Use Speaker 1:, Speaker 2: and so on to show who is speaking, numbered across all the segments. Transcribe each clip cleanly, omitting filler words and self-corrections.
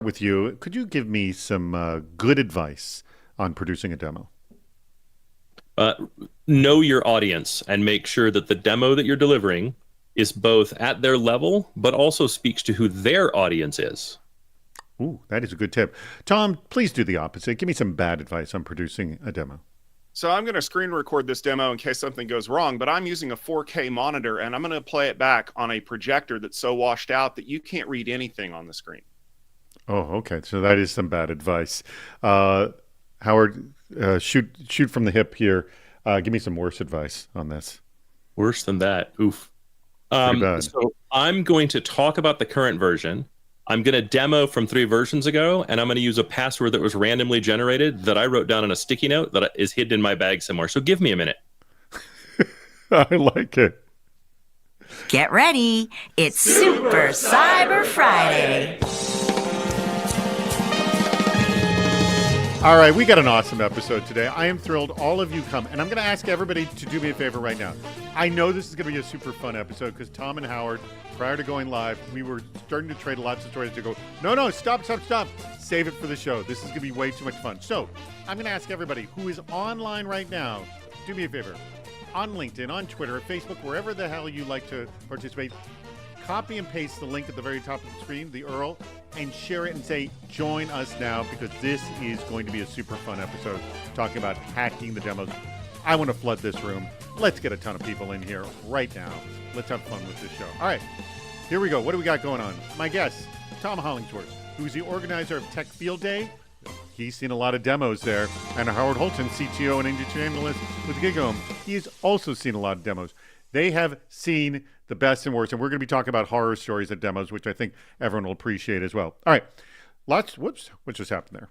Speaker 1: with you. Could you give me some good advice on producing a demo?
Speaker 2: Uh, know your audience and make sure that the demo that you're delivering is both at their level, but also speaks to who their audience is.
Speaker 1: Ooh, that is a good tip. Tom, please do the opposite. Give me some bad advice on producing a demo.
Speaker 3: So I'm going to screen record this demo in case something goes wrong, but I'm using a 4K monitor and I'm going to play it back on a projector that's so washed out that you can't read anything on the screen.
Speaker 1: Oh, okay. So that is some bad advice. Howard, shoot from the hip here. Give me some worse advice on this.
Speaker 2: Worse than that. Oof.
Speaker 1: Pretty bad.
Speaker 2: So I'm going to talk about the current version. I'm going to demo from 3 versions ago, and I'm going to use a password that was randomly generated that I wrote down on a sticky note that is hidden in my bag somewhere. So give me a minute.
Speaker 1: I like it.
Speaker 4: Get ready. It's Super Cyber Friday.
Speaker 1: All right, we got an awesome episode today. I am thrilled all of you come. And I'm going to ask everybody to do me a favor right now. I know this is going to be a super fun episode because Tom and Howard, prior to going live, we were starting to trade lots of stories to go, no, stop. Save it for the show. This is going to be way too much fun. So I'm going to ask everybody who is online right now, do me a favor. On LinkedIn, on Twitter, Facebook, wherever the hell you like to participate, copy and paste the link at the very top of the screen, the URL, and share it and say, join us now, because this is going to be a super fun episode talking about hacking the demos. I want to flood this room. Let's get a ton of people in here right now. Let's have fun with this show. All right, here we go. What do we got going on? My guest, Tom Hollingsworth, who's the organizer of Tech Field Day. He's seen a lot of demos there. And Howard Holton, CTO and industry analyst with GigaOM. He's also seen a lot of demos. They have seen the best and worst, and we're going to be talking about horror stories at demos, which I think everyone will appreciate as well. All right, whoops, what just happened there?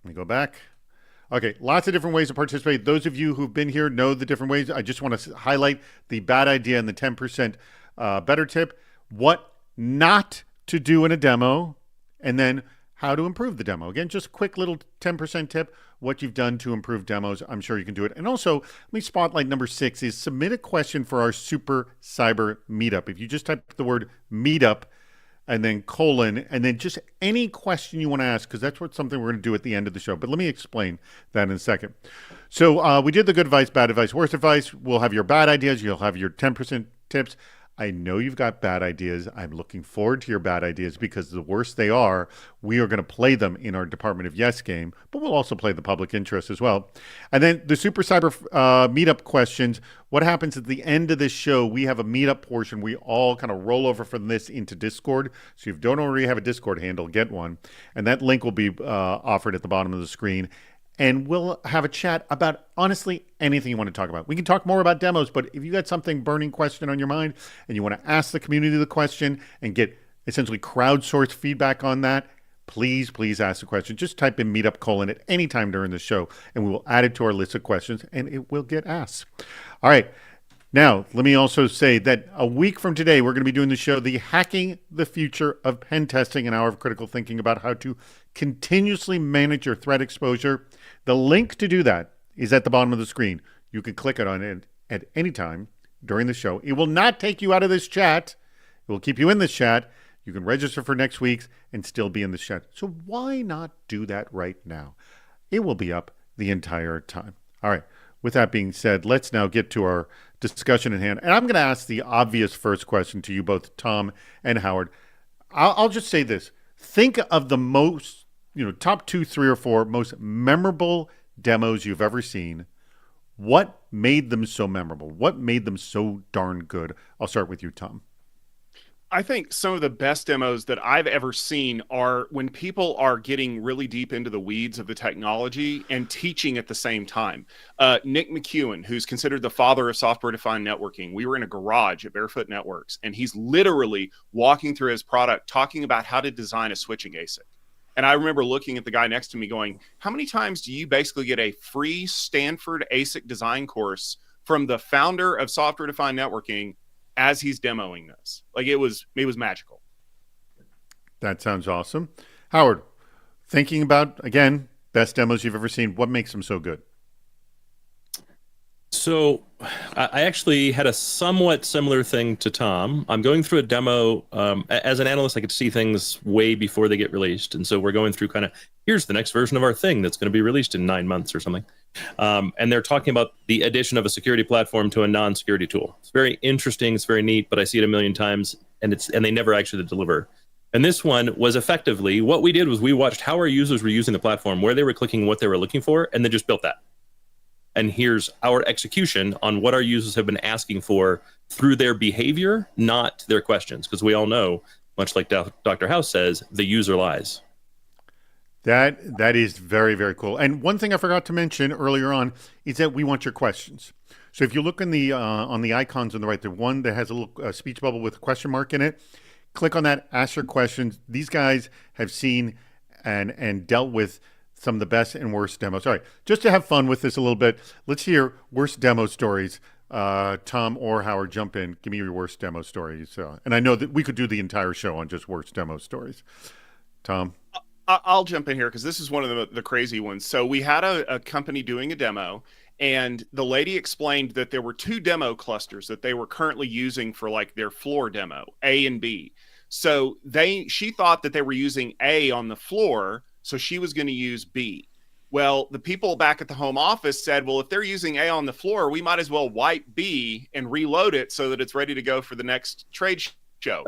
Speaker 1: Let me go back. Okay, lots of different ways to participate. Those of you who've been here know the different ways. I just want to highlight the bad idea and the 10% better tip, what not to do in a demo, and then how to improve the demo. Again, just a quick little 10% tip, what you've done to improve demos. I'm sure you can do it. And also, let me spotlight number 6 is submit a question for our Super Cyber Meetup. If you just type the word meetup and then colon, and then just any question you want to ask, because that's something we're going to do at the end of the show. But let me explain that in a second. So we did the good advice, bad advice, worst advice. We'll have your bad ideas. You'll have your 10% tips. I know you've got bad ideas. I'm looking forward to your bad ideas because the worse they are, we are going to play them in our Department of Yes game, but we'll also play the public interest as well. And then the Super Cyber Meetup questions. What happens at the end of this show, we have a meetup portion. We all kind of roll over from this into Discord. So if you don't already have a Discord handle, get one. And that link will be offered at the bottom of the screen. And we'll have a chat about, honestly, anything you want to talk about. We can talk more about demos, but if you got something burning question on your mind and you want to ask the community the question and get essentially crowdsourced feedback on that, please ask the question. Just type in meetup colon at any time during the show, and we will add it to our list of questions, and it will get asked. All right. Now, let me also say that a week from today, we're going to be doing the show, the Hacking the Future of Pen Testing, an hour of critical thinking about how to continuously manage your threat exposure. The link to do that is at the bottom of the screen. You can click it on it at any time during the show. It will not take you out of this chat. It will keep you in this chat. You can register for next week's and still be in this chat. So why not do that right now? It will be up the entire time. All right. With that being said, let's now get to our discussion at hand. And I'm going to ask the obvious first question to you, both Tom and Howard. I'll just say this. Think of the most, top 2, 3, or 4 most memorable demos you've ever seen. What made them so memorable? What made them so darn good? I'll start with you, Tom.
Speaker 3: I think some of the best demos that I've ever seen are when people are getting really deep into the weeds of the technology and teaching at the same time. Nick McEwen, who's considered the father of software-defined networking, we were in a garage at Barefoot Networks, and he's literally walking through his product, talking about how to design a switching ASIC. And I remember looking at the guy next to me going, how many times do you basically get a free Stanford ASIC design course from the founder of software-defined networking as he's demoing this? Like, it was magical.
Speaker 1: That sounds awesome. Howard, thinking about, again, best demos you've ever seen, what makes them so good?
Speaker 2: So I actually had a somewhat similar thing to Tom. I'm going through a demo. As an analyst, I get to see things way before they get released. And so we're going through kind of, here's the next version of our thing that's going to be released in 9 months or something. And they're talking about the addition of a security platform to a non-security tool. It's very interesting. It's very neat, but I see it a million times, and they never actually deliver. And this one was effectively, what we did was we watched how our users were using the platform, where they were clicking, what they were looking for, and then just built that. And here's our execution on what our users have been asking for through their behavior, not their questions. Because we all know, much like Dr. House says, the user lies.
Speaker 1: That is very, very cool. And one thing I forgot to mention earlier on is that we want your questions. So if you look on the icons on the right, the one that has a little speech bubble with a question mark in it, click on that, ask your questions. These guys have seen and dealt with some of the best and worst demos. All right, just to have fun with this a little bit, let's hear worst demo stories. Tom or Howard, jump in. Give me your worst demo stories. And I know that we could do the entire show on just worst demo stories. Tom?
Speaker 3: I'll jump in here because this is one of the crazy ones. So we had a company doing a demo, and the lady explained that there were 2 demo clusters that they were currently using for like their floor demo, A and B. So she thought that they were using A on the floor, so she was going to use B. Well, the people back at the home office said, well, if they're using A on the floor, we might as well wipe B and reload it so that it's ready to go for the next trade show.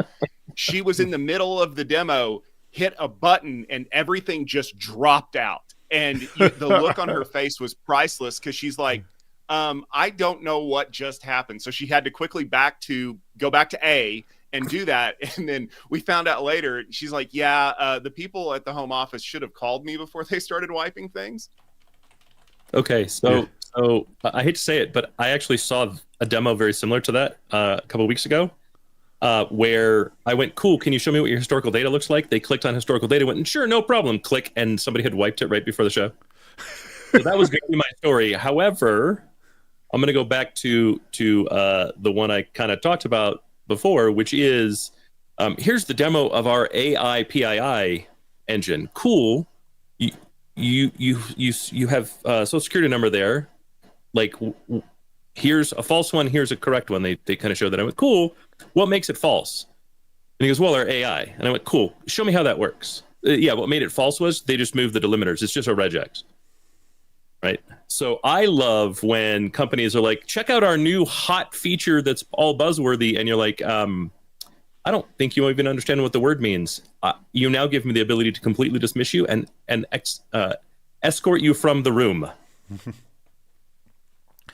Speaker 3: She was in the middle of the demo, hit a button, and everything just dropped out. And the look on her face was priceless because she's like, I don't know what just happened. So she had to quickly go back to A and do that. And then we found out later, she's like, yeah, the people at the home office should have called me before they started wiping things.
Speaker 2: Okay, so I hate to say it, but I actually saw a demo very similar to that a couple of weeks ago, where I went, cool, can you show me what your historical data looks like? They clicked on historical data, went, sure, no problem, click, and somebody had wiped it right before the show. So that was going to be my story. However, I'm going to go back to the one I kind of talked about before, which is, here's the demo of our AI PII engine. Cool. You have a social security number there. Like, here's a false one, here's a correct one. They kind of showed that. I went, cool. What makes it false? And he goes, well, our AI. And I went, cool. Show me how that works. Yeah, what made it false was they just moved the delimiters. It's just a regex. Right? So I love when companies are like, check out our new hot feature that's all buzzworthy. And you're like, I don't think you even understand what the word means. You now give me the ability to completely dismiss you and escort you from the room.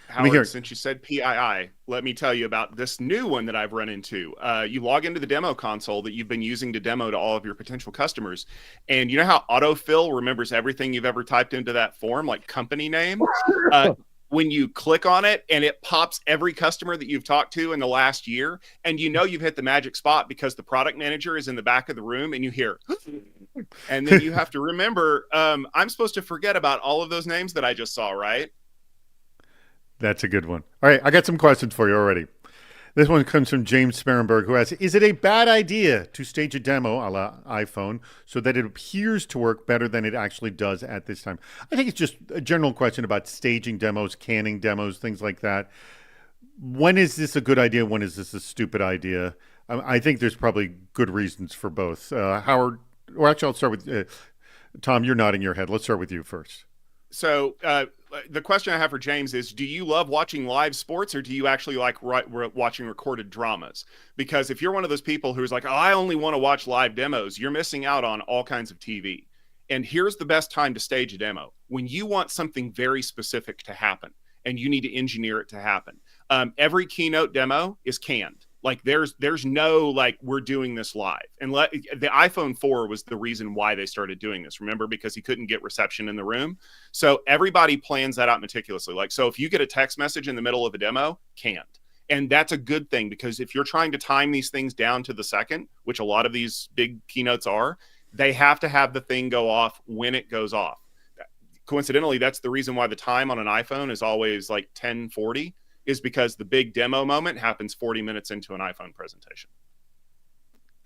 Speaker 3: Howard, since you said PII, let me tell you about this new one that I've run into. You log into the demo console that you've been using to demo to all of your potential customers. And you know how autofill remembers everything you've ever typed into that form, like company name? When you click on it and it pops every customer that you've talked to in the last year, and you know you've hit the magic spot because the product manager is in the back of the room and you hear, and then you have to remember, I'm supposed to forget about all of those names that I just saw, right?
Speaker 1: That's a good one. All right, I got some questions for you already. This one comes from James Sparrenberg, who asks, is it a bad idea to stage a demo a la iPhone so that it appears to work better than it actually does at this time? I think it's just a general question about staging demos, canning demos, things like that. When is this a good idea? When is this a stupid idea? I think there's probably good reasons for both. Howard, or actually I'll start with Tom, you're nodding your head. Let's start with you first.
Speaker 3: So the question I have for James is, do you love watching live sports or do you actually like watching recorded dramas? Because if you're one of those people who's like, oh, I only want to watch live demos, you're missing out on all kinds of TV. And here's the best time to stage a demo: when you want something very specific to happen and you need to engineer it to happen. Every keynote demo is canned. Like there's no like we're doing this live. And the iPhone 4 was the reason why they started doing this. Remember, because he couldn't get reception in the room. So everybody plans that out meticulously. Like, so if you get a text message in the middle of a demo, canned. And that's a good thing, because if you're trying to time these things down to the second, which a lot of these big keynotes are, they have to have the thing go off when it goes off. Coincidentally, that's the reason why the time on an iPhone is always like 10:40. Is because the big demo moment happens 40 minutes into an iPhone presentation.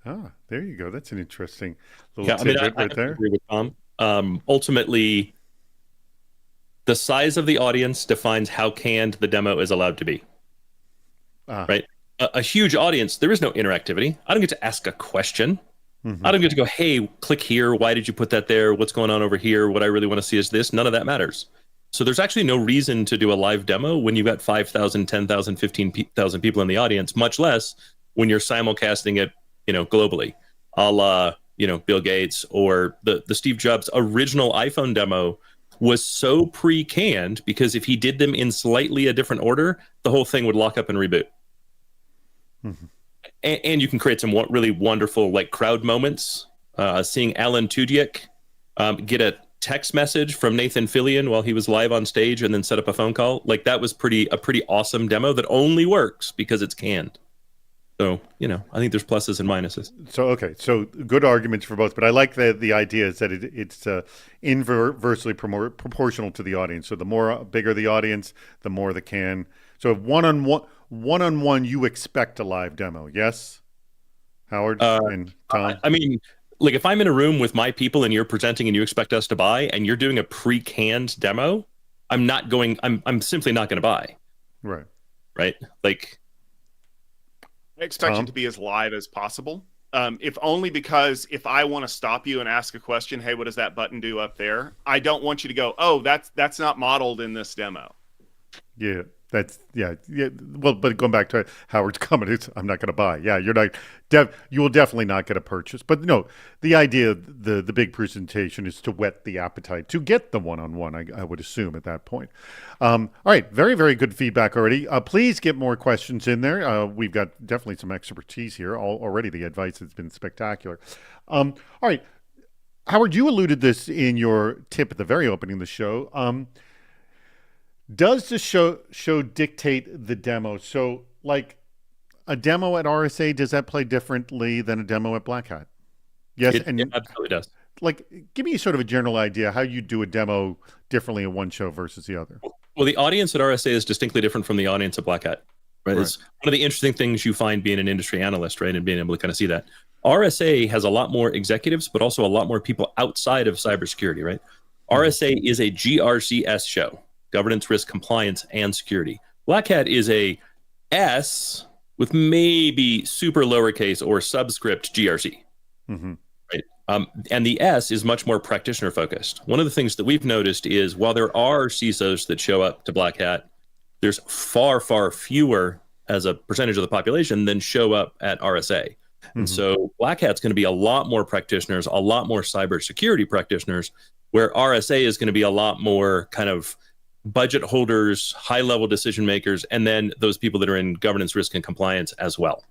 Speaker 1: Ah, there you go. That's an interesting little tidbit right there.
Speaker 2: I agree with Tom. Ultimately, the size of the audience defines how canned the demo is allowed to be. Right? A huge audience, there is no interactivity. I don't get to ask a question. I don't get to go, hey, click here. Why did you put that there? What's going on over here? What I really want to see is this. None of that matters. So there's actually no reason to do a live demo when you've got 5,000, 10,000, 15,000 people in the audience, much less when you're simulcasting it, globally, a la, Bill Gates or the Steve Jobs original iPhone demo was so pre-canned because if he did them in slightly a different order, the whole thing would lock up and reboot. And you can create some really wonderful like crowd moments. Seeing Alan Tudyk get a text message from Nathan Fillion while he was live on stage and then set up a phone call. Like that was a pretty awesome demo that only works because it's canned. So, I think there's pluses and minuses.
Speaker 1: So good arguments for both, but I like the idea is that it's inversely proportional to the audience. So the more bigger the audience, the more the can. So one-on-one, you expect a live demo, yes, Howard and Tom?
Speaker 2: I mean, like if I'm in a room with my people and you're presenting and you expect us to buy and you're doing a pre-canned demo, I'm simply not going to buy. Right? Like,
Speaker 3: I expect it to be as live as possible. If only because if I want to stop you and ask a question, hey, what does that button do up there? I don't want you to go, oh, that's not modeled in this demo.
Speaker 1: Yeah. Well, but going back to Howard's comment, I'm not going to buy. Yeah, you're not. You will definitely not get a purchase. But no, the idea, the big presentation is to whet the appetite to get the one-on-one. I would assume at that point. All right, very very good feedback already. Please get more questions in there. We've got definitely some expertise here already. The advice has been spectacular. All right, Howard, you alluded this in your tip at the very opening of the show. Does the show dictate the demo? So, like a demo at RSA, does that play differently than a demo at Black Hat? Yes,
Speaker 2: it absolutely does.
Speaker 1: Like, give me sort of a general idea how you do a demo differently in one show versus the other.
Speaker 2: Well, the audience at RSA is distinctly different from the audience at Black Hat. Right? It's one of the interesting things you find being an industry analyst, right, and being able to kind of see that. RSA has a lot more executives, but also a lot more people outside of cybersecurity, right? RSA is a GRCS show. Governance, risk, compliance, and security. Black Hat is a S with maybe super lowercase or subscript GRC. Right? And the S is much more practitioner focused. One of the things that we've noticed is while there are CISOs that show up to Black Hat, there's far, far fewer as a percentage of the population than show up at RSA. And so Black Hat's going to be a lot more practitioners, a lot more cybersecurity practitioners, where RSA is going to be a lot more kind of budget holders, high-level decision makers, and then those people that are in governance, risk, and compliance as well.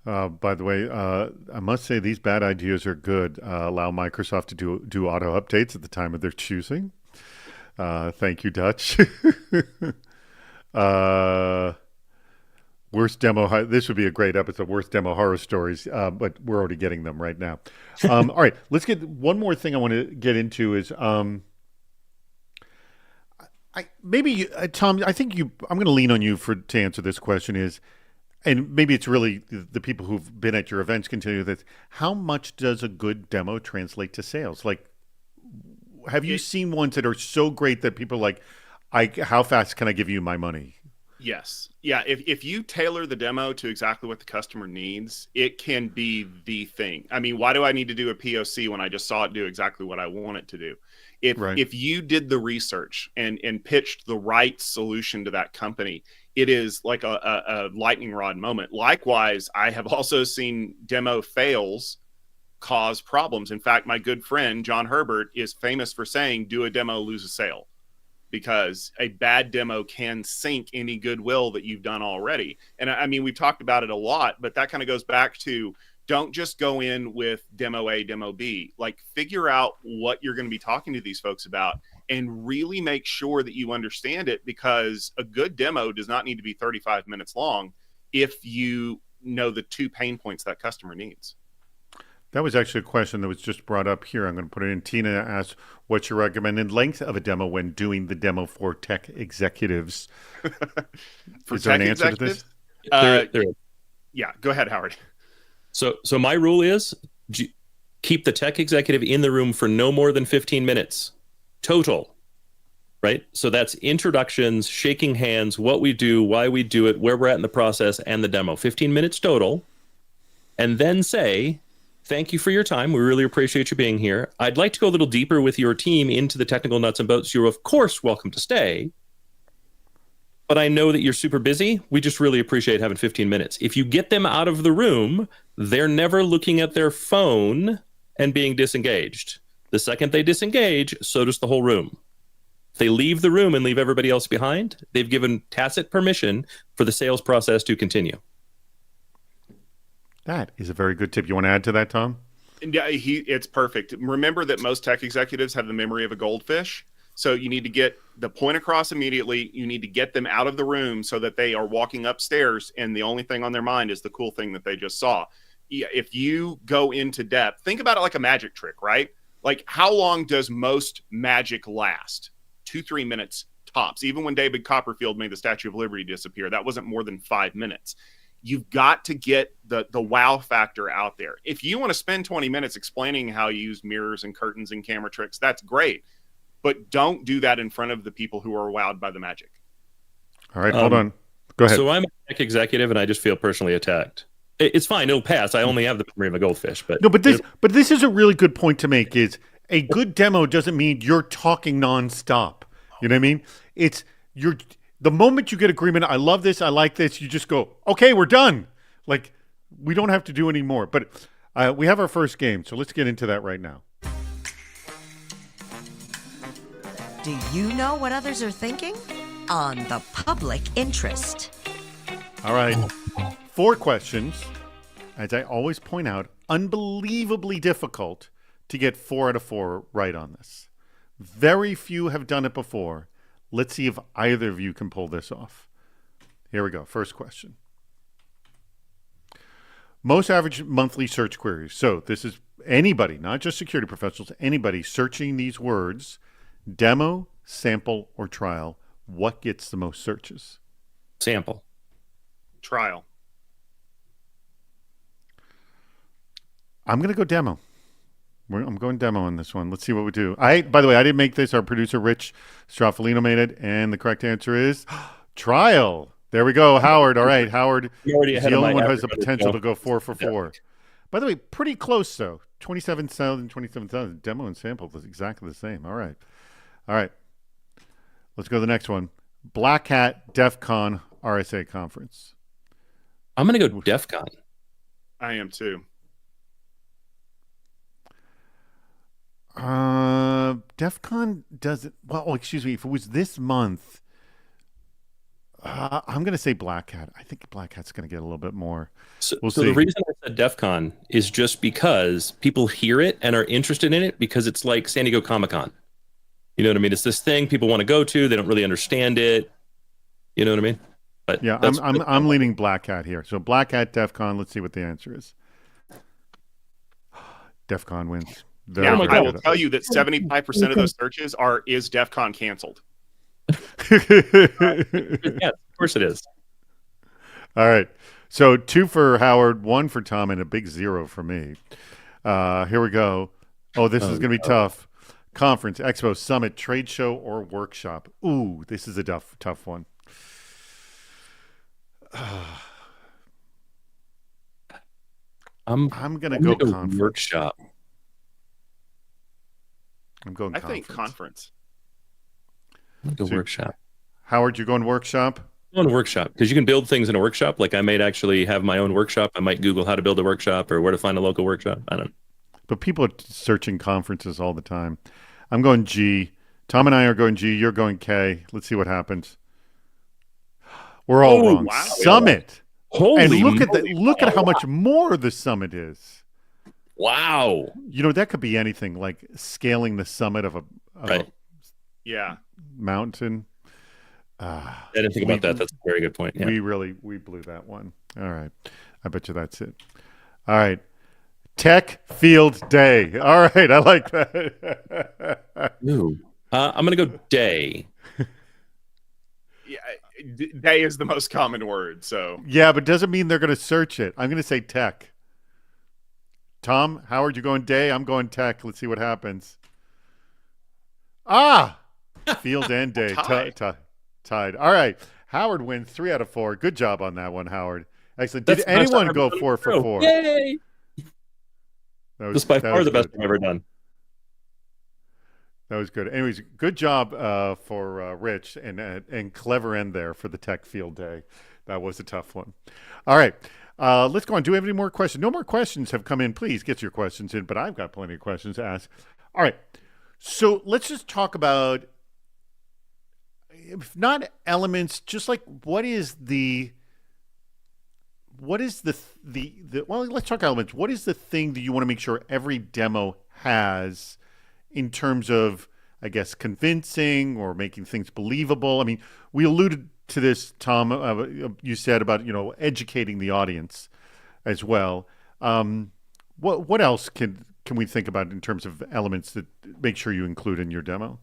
Speaker 1: By the way, I must say these bad ideas are good. Allow Microsoft to do auto updates at the time of their choosing. Thank you, Dutch. Worst demo. This would be a great episode. Worst demo horror stories, but we're already getting them right now. All right, let's get one more thing I want to get into is. Tom, I think I'm going to lean on you to answer this question and maybe it's really the people who've been at your events continue this. How much does a good demo translate to sales? Like, have you seen ones that are so great that people are like, how fast can I give you my money?
Speaker 3: Yes. Yeah. If you tailor the demo to exactly what the customer needs, it can be the thing. I mean, why do I need to do a POC when I just saw it do exactly what I want it to do? If you did the research and pitched the right solution to that company, it is like a lightning rod moment. Likewise, I have also seen demo fails cause problems. In fact, my good friend, John Herbert, is famous for saying, do a demo, lose a sale. Because a bad demo can sink any goodwill that you've done already. And I mean, we've talked about it a lot, but that kind of goes back to don't just go in with demo A, demo B. Like, figure out what you're going to be talking to these folks about and really make sure that you understand it, because a good demo does not need to be 35 minutes long if you know the two pain points that customer needs.
Speaker 1: That was actually a question that was just brought up here. I'm going to put it in. Tina asked, what's your recommended length of a demo when doing the demo for tech executives?
Speaker 3: For
Speaker 1: Is there
Speaker 3: tech
Speaker 1: an answer
Speaker 3: executives?
Speaker 1: to this?
Speaker 2: There is.
Speaker 3: Yeah, go ahead, Howard.
Speaker 2: So my rule is keep the tech executive in the room for no more than 15 minutes. total. Right? So that's introductions, shaking hands, what we do, why we do it, where we're at in the process, and the demo. 15 minutes total. And then say, thank you for your time. We really appreciate you being here. I'd like to go a little deeper with your team into the technical nuts and bolts. You're, of course, welcome to stay. But I know that you're super busy. We just really appreciate having 15 minutes. If you get them out of the room, they're never looking at their phone and being disengaged. The second they disengage, so does the whole room. If they leave the room and leave everybody else behind, they've given tacit permission for the sales process to continue.
Speaker 1: That is a very good tip. You want to add to that, Tom?
Speaker 3: Yeah, it's perfect. Remember that most tech executives have the memory of a goldfish. So you need to get the point across immediately. You need to get them out of the room so that they are walking upstairs and the only thing on their mind is the cool thing that they just saw. If you go into depth, think about it like a magic trick, right? Like, how long does most magic last? 2-3 minutes tops. Even when David Copperfield made the Statue of Liberty disappear, that wasn't more than 5 minutes. You've got to get the wow factor out there. If you want to spend 20 minutes explaining how you use mirrors and curtains and camera tricks, that's great. But don't do that in front of the people who are wowed by the magic.
Speaker 1: All right, hold on. Go ahead.
Speaker 2: So I'm a tech executive, and I just feel personally attacked. It's fine. It'll pass. I only have the memory of a goldfish. But
Speaker 1: no, but this is a really good point to make. Is a good demo doesn't mean you're talking nonstop. You know what I mean? It's the moment you get agreement. I love this. I like this. You just go, okay, we're done. Like, we don't have to do any more. But we have our first game, so let's get into that right now.
Speaker 4: Do you know what others are thinking? On the public interest.
Speaker 1: All right. 4 questions. As I always point out, unbelievably difficult to get 4 out of 4 right on this. Very few have done it before. Let's see if either of you can pull this off. Here we go. First question. Most average monthly search queries. So this is anybody, not just security professionals, anybody searching these words, demo, sample, or trial. What gets the most searches?
Speaker 2: Sample.
Speaker 3: Trial.
Speaker 1: I'm going to go demo. I'm going demo on this one. Let's see what we do. By the way, I didn't make this. Our producer, Rich Straffolino, made it. And the correct answer is trial. There we go. Howard. All right. Howard is the only one who has the potential to go 4 for 4. Yeah. By the way, pretty close, though. 27,000. Demo and sample is exactly the same. All right. Let's go to the next one. Black Hat DEF CON RSA conference.
Speaker 2: I'm going to go DEF CON.
Speaker 3: I am too.
Speaker 1: DEF CON doesn't. Well, excuse me. If it was this month, I'm going to say Black Hat. I think Black Hat's going to get a little bit more.
Speaker 2: So
Speaker 1: see.
Speaker 2: The reason I said DEF CON is just because people hear it and are interested in it because it's like San Diego Comic-Con. You know what I mean? It's this thing people want to go to. They don't really understand it. You know what I mean? But
Speaker 1: yeah, I'm leaning Black Hat here. So Black Hat, DEF CON. Let's see what the answer is. DEF CON wins.
Speaker 3: Yeah, I will tell you that 75% of those searches is DEF CON canceled.
Speaker 2: Yeah, of course it is.
Speaker 1: All right. So 2 for Howard, 1 for Tom, and a big 0 for me. Here we go. Oh, this is going to be tough. Conference, expo, summit, trade show, or workshop. Ooh, this is a tough one.
Speaker 2: I'm
Speaker 1: going to go conference.
Speaker 2: Workshop.
Speaker 1: I'm going conference.
Speaker 3: I think conference.
Speaker 2: Go workshop.
Speaker 1: Howard, you're going workshop?
Speaker 2: I'm going workshop because you can build things in a workshop. Like I might actually have my own workshop. I might Google how to build a workshop or where to find a local workshop. I don't know.
Speaker 1: But people are searching conferences all the time. I'm going G. Tom and I are going G. You're going K. Let's see what happens. We're all wrong. Wow. Summit.
Speaker 2: Holy
Speaker 1: and look at how much more the summit is.
Speaker 2: Wow.
Speaker 1: You know, that could be anything, like scaling the summit of a mountain.
Speaker 2: I didn't think about that. That's a very good point. Yeah.
Speaker 1: We blew that one. All right. I bet you that's it. All right. Tech Field Day. All right. I like that.
Speaker 2: Ooh. I'm going to go day.
Speaker 3: Yeah, day is the most common word. So
Speaker 1: yeah, but doesn't mean they're going to search it. I'm going to say tech. Tom, Howard, you're going day. I'm going tech. Let's see what happens. Ah, field end day.
Speaker 3: Tied.
Speaker 1: Tied. All right. Howard wins 3 out of 4. Good job on that one, Howard. Excellent.
Speaker 2: That's
Speaker 1: Did
Speaker 2: the best
Speaker 1: anyone
Speaker 2: I've
Speaker 1: go
Speaker 2: ever done
Speaker 1: 4
Speaker 2: in a
Speaker 1: for
Speaker 2: row.
Speaker 1: 4?
Speaker 2: Yay!
Speaker 1: That
Speaker 2: That's by
Speaker 1: that
Speaker 2: far the best
Speaker 1: good.
Speaker 2: I've ever done.
Speaker 1: That was good. Anyways, good job for Rich and clever end there for the tech field day. That was a tough one. All right. Let's go on. Do we have any more questions? No more questions have come in. Please get your questions in, but I've got plenty of questions to ask. All right. So let's just talk about, if not elements, just like what is the well, let's talk elements. What is the thing that you want to make sure every demo has in terms of, I guess, convincing or making things believable? I mean, we alluded to this, Tom. You said about, educating the audience as well. What else can we think about in terms of elements that make sure you include in your demo?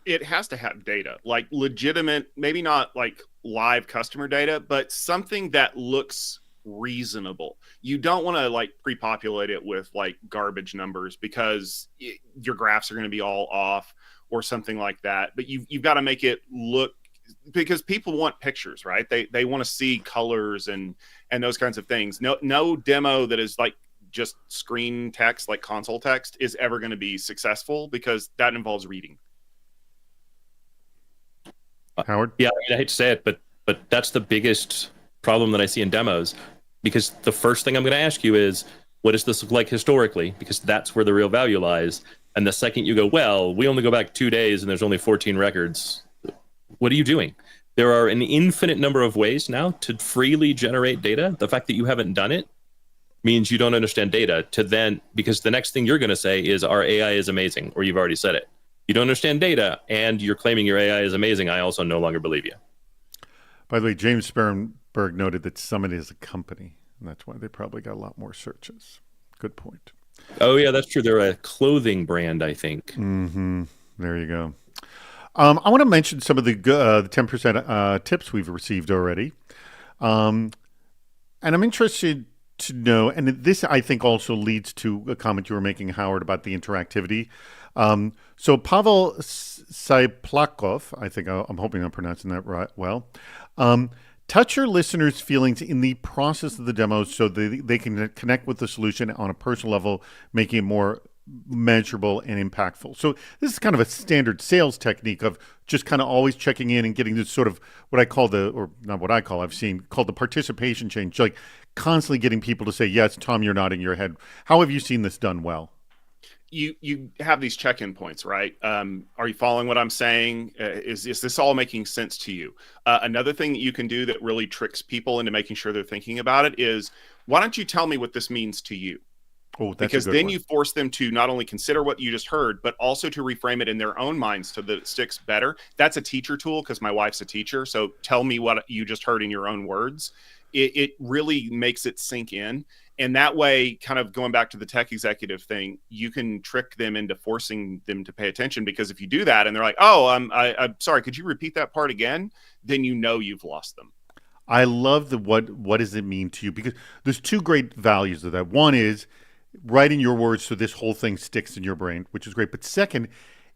Speaker 3: It has to have data, like legitimate, maybe not like live customer data, but something that looks reasonable. You don't want to like pre-populate it with like garbage numbers because your graphs are going to be all off or something like that. But you've got to make it look, because people want pictures, right? They want to see colors and those kinds of things. No demo that is like just screen text, like console text, is ever going to be successful because that involves reading.
Speaker 1: Howard?
Speaker 2: Yeah, I hate to say it, but that's the biggest problem that I see in demos, because the first thing I'm going to ask you is, what does this look like historically? Because that's where the real value lies. And the second you go, well, we only go back 2 days and there's only 14 records. What are you doing? There are an infinite number of ways now to freely generate data. The fact that you haven't done it means you don't understand data, because the next thing you're going to say is our AI is amazing, or you've already said it. You don't understand data and you're claiming your AI is amazing. I also no longer believe you.
Speaker 1: By the way, James Sperrenberg noted that Summit is a company, and that's why they probably got a lot more searches. Good point.
Speaker 2: Oh, yeah, that's true. They're a clothing brand, I think.
Speaker 1: Mm-hmm. There you go. I want to mention some of the 10% tips we've received already. And I'm interested to know, and this I think also leads to a comment you were making, Howard, about the interactivity. So Pavel Saiplakov, I think I'm hoping I'm pronouncing that right well. Touch your listeners' feelings in the process of the demo so they can connect with the solution on a personal level, making it more measurable and impactful. So this is kind of a standard sales technique of just kind of always checking in and getting this sort of what I call I've seen called the participation change, like constantly getting people to say, yes, Tom, you're nodding your head. How have you seen this done well?
Speaker 3: You have these check-in points, right? Are you following what I'm saying? Is this all making sense to you? Another thing that you can do that really tricks people into making sure they're thinking about it is, why don't you tell me what this means to you?
Speaker 1: Oh, that's
Speaker 3: because
Speaker 1: a good
Speaker 3: then
Speaker 1: one.
Speaker 3: you force them to not only consider what you just heard, but also to reframe it in their own minds so that it sticks better. That's a teacher tool because my wife's a teacher. So tell me what you just heard in your own words. It really makes it sink in. And that way, kind of going back to the tech executive thing, you can trick them into forcing them to pay attention, because if you do that and they're like, oh, I'm sorry, could you repeat that part again? Then you've lost them.
Speaker 1: I love the what does it mean to you? Because there's two great values of that. One is writing your words so this whole thing sticks in your brain, which is great. But second,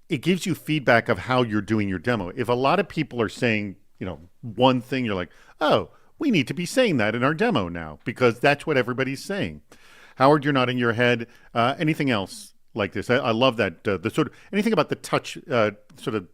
Speaker 1: it gives you feedback of how you're doing your demo. If a lot of people are saying, one thing, you're like, oh, we need to be saying that in our demo now because that's what everybody's saying. Howard, you're nodding your head. Anything else like this? I love that. The sort of anything about the touch, sort of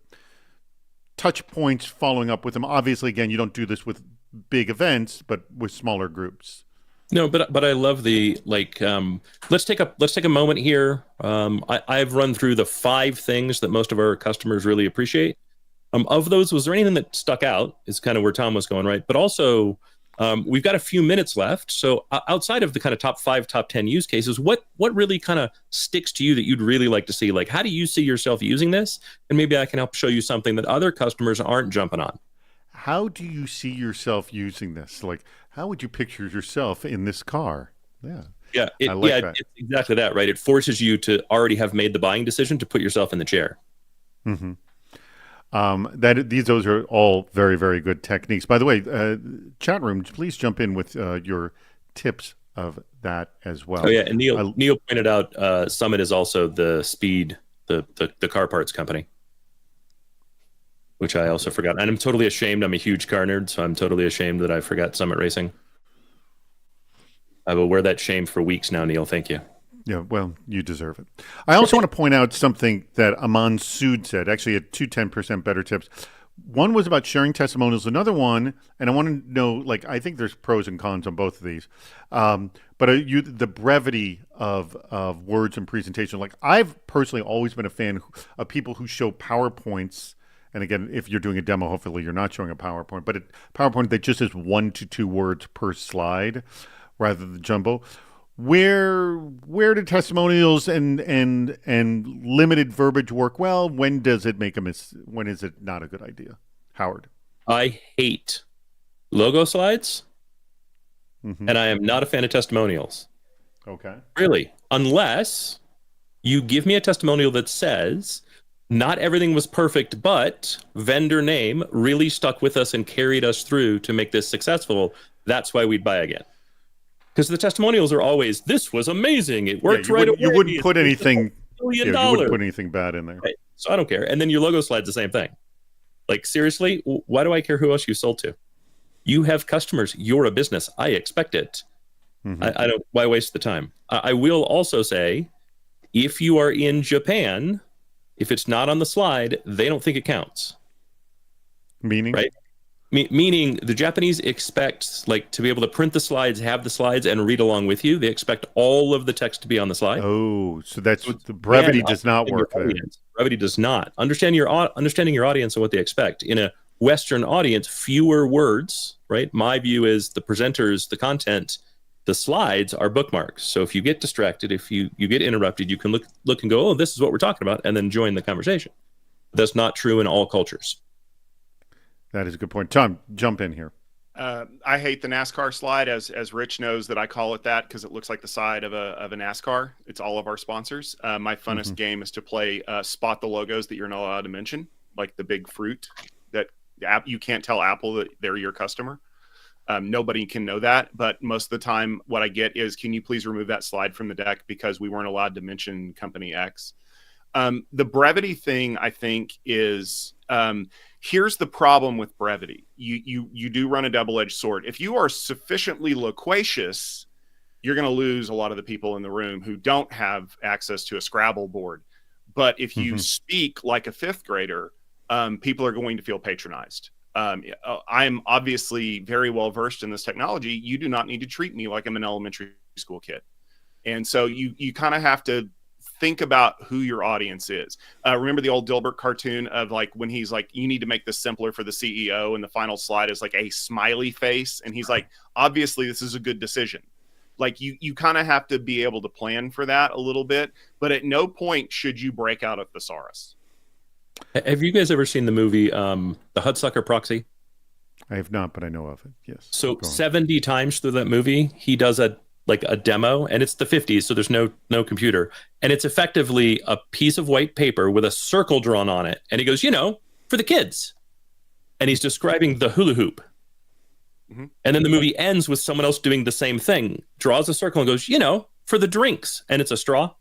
Speaker 1: touch points, following up with them. Obviously, again, you don't do this with big events, but with smaller groups.
Speaker 2: No, but I love the let's take a moment here. I've run through the 5 things that most of our customers really appreciate. Of those, was there anything that stuck out? Is kind of where Tom was going, right? But also, we've got a few minutes left. So outside of the kind of top 5, top 10 use cases, what really kind of sticks to you that you'd really like to see? Like, how do you see yourself using this? And maybe I can help show you something that other customers aren't jumping on.
Speaker 1: How do you see yourself using this? Like, how would you picture yourself in this car? Yeah.
Speaker 2: Yeah,
Speaker 1: that.
Speaker 2: It's exactly that, right? It forces you to already have made the buying decision to put yourself in the chair.
Speaker 1: Mm-hmm. Those are all very, very good techniques. By the way, chat room, please jump in with your tips of that as well.
Speaker 2: Oh yeah, and Neil pointed out Summit is also the speed the car parts company, which I also forgot. And I'm totally ashamed. I'm a huge car nerd, so I'm totally ashamed that I forgot Summit Racing. I will wear that shame for weeks now, Neil. Thank you.
Speaker 1: Yeah, well, you deserve it. I also want to point out something that Aman Sood said. Actually, had two 10% better tips. One was about sharing testimonials. Another one, and I want to know, like, I think there's pros and cons on both of these. But the brevity of words and presentation. Like, I've personally always been a fan of people who show PowerPoints. And again, if you're doing a demo, hopefully you're not showing a PowerPoint, but a PowerPoint that just has 1 to 2 words per slide rather than jumbo. Where do testimonials and limited verbiage work well? When does it make when is it not a good idea? Howard.
Speaker 2: I hate logo slides, and I am not a fan of testimonials.
Speaker 1: Okay.
Speaker 2: Really, unless you give me a testimonial that says, not everything was perfect, but vendor name really stuck with us and carried us through to make this successful. That's why we'd buy again. Because the testimonials are always, this was amazing. It worked right away.
Speaker 1: You wouldn't put anything.
Speaker 2: $1 million.
Speaker 1: You wouldn't put anything bad in there.
Speaker 2: Right. So I don't care. And then your logo slide's the same thing. Like, seriously, why do I care who else you sold to? You have customers. You're a business. I expect it. I don't. Why waste the time? I will also say, if you are in Japan, if it's not on the slide, they don't think it counts.
Speaker 1: Meaning?
Speaker 2: Right. Meaning the Japanese expect to be able to print the slides, have the slides, and read along with you. They expect all of the text to be on the slide.
Speaker 1: Oh, so that's the brevity does not work there.
Speaker 2: Brevity does not. Understanding your audience and what they expect. In a Western audience, fewer words, right? My view is the presenters, the content, the slides are bookmarks. So if you get distracted, if you get interrupted, you can look and go, oh, this is what we're talking about, and then join the conversation. That's not true in all cultures.
Speaker 1: That is a good point. Tom, jump in here.
Speaker 3: I hate the NASCAR slide, as Rich knows that I call it that because it looks like the side of a NASCAR. It's all of our sponsors. My funnest game is to play spot the logos that you're not allowed to mention, like the big fruit that you can't tell Apple that they're your customer. Nobody can know that, but most of the time what I get is, can you please remove that slide from the deck because we weren't allowed to mention company X. The brevity thing, I think, is here's the problem with brevity. You do run a double-edged sword. If you are sufficiently loquacious, you're going to lose a lot of the people in the room who don't have access to a Scrabble board. But if you speak like a fifth grader, people are going to feel patronized. I'm obviously very well versed in this technology. You do not need to treat me like I'm an elementary school kid. And so you kind of have to think about who your audience is. Remember the old Dilbert cartoon of like when he's like, you need to make this simpler for the CEO, and the final slide is like a smiley face, and he's like, obviously this is a good decision. Like you kind of have to be able to plan for that a little bit, but at no point should you break out a thesaurus.
Speaker 2: Have you guys ever seen the movie The Hudsucker Proxy?
Speaker 1: I have not, but I know of it. Yes.
Speaker 2: So 70 times through that movie, he does a demo, and it's the 50s, so there's no computer, and it's effectively a piece of white paper with a circle drawn on it, and he goes, for the kids, and he's describing the hula hoop, and then the movie ends with someone else doing the same thing, draws a circle and goes, for the drinks, and it's a straw.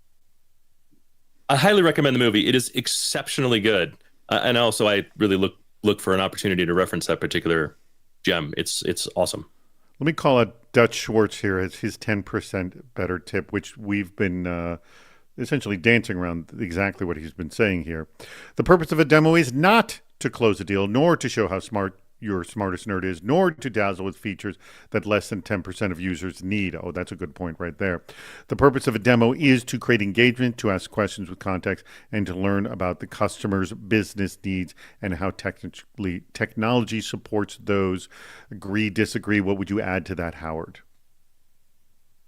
Speaker 2: I highly recommend the movie. It is exceptionally good, and also I really look for an opportunity to reference that particular gem. It's awesome.
Speaker 1: Let me call out Dutch Schwartz here as his 10% better tip, which we've been essentially dancing around exactly what he's been saying here. The purpose of a demo is not to close a deal, nor to show how smart your smartest nerd is, nor to dazzle with features that less than 10% of users need. Oh, that's a good point right there. The purpose of a demo is to create engagement, to ask questions with context, and to learn about the customer's business needs and how technology supports those. Agree, disagree? What would you add to that, Howard?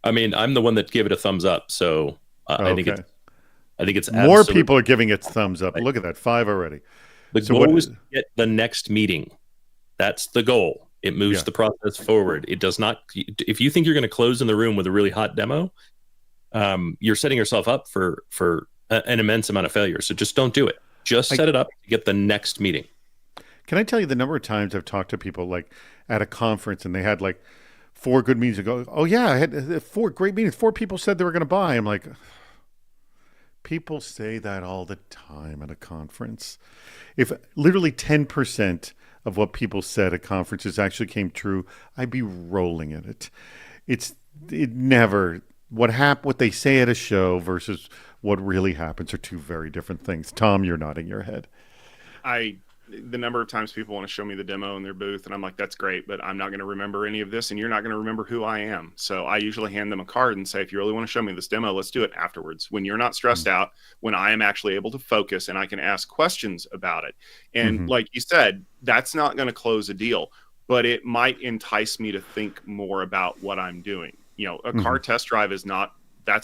Speaker 2: I mean, I'm the one that gave it a thumbs up, so I think it's
Speaker 1: more people are giving it thumbs up. Right. Look at that, 5 already.
Speaker 2: The goal is to get the next meeting. That's the goal. It moves the process forward. It does not. If you think you're going to close in the room with a really hot demo, you're setting yourself up for an immense amount of failure. So just don't do it. Just set it up to get the next meeting.
Speaker 1: Can I tell you the number of times I've talked to people like at a conference and they had like 4 good meetings ago? Oh yeah, I had 4 great meetings. 4 people said they were going to buy. I'm like, People say that all the time at a conference. If literally 10% of what people said at conferences actually came true, I'd be rolling in it. It never what they say at a show versus what really happens are two very different things. Tom, you're nodding your head.
Speaker 3: The number of times people want to show me the demo in their booth, and I'm like, that's great, but I'm not going to remember any of this, and you're not going to remember who I am. So I usually hand them a card and say, if you really want to show me this demo, let's do it afterwards, when you're not stressed out, when I am actually able to focus and I can ask questions about it. And like you said, that's not going to close a deal, but it might entice me to think more about what I'm doing. A car test drive that's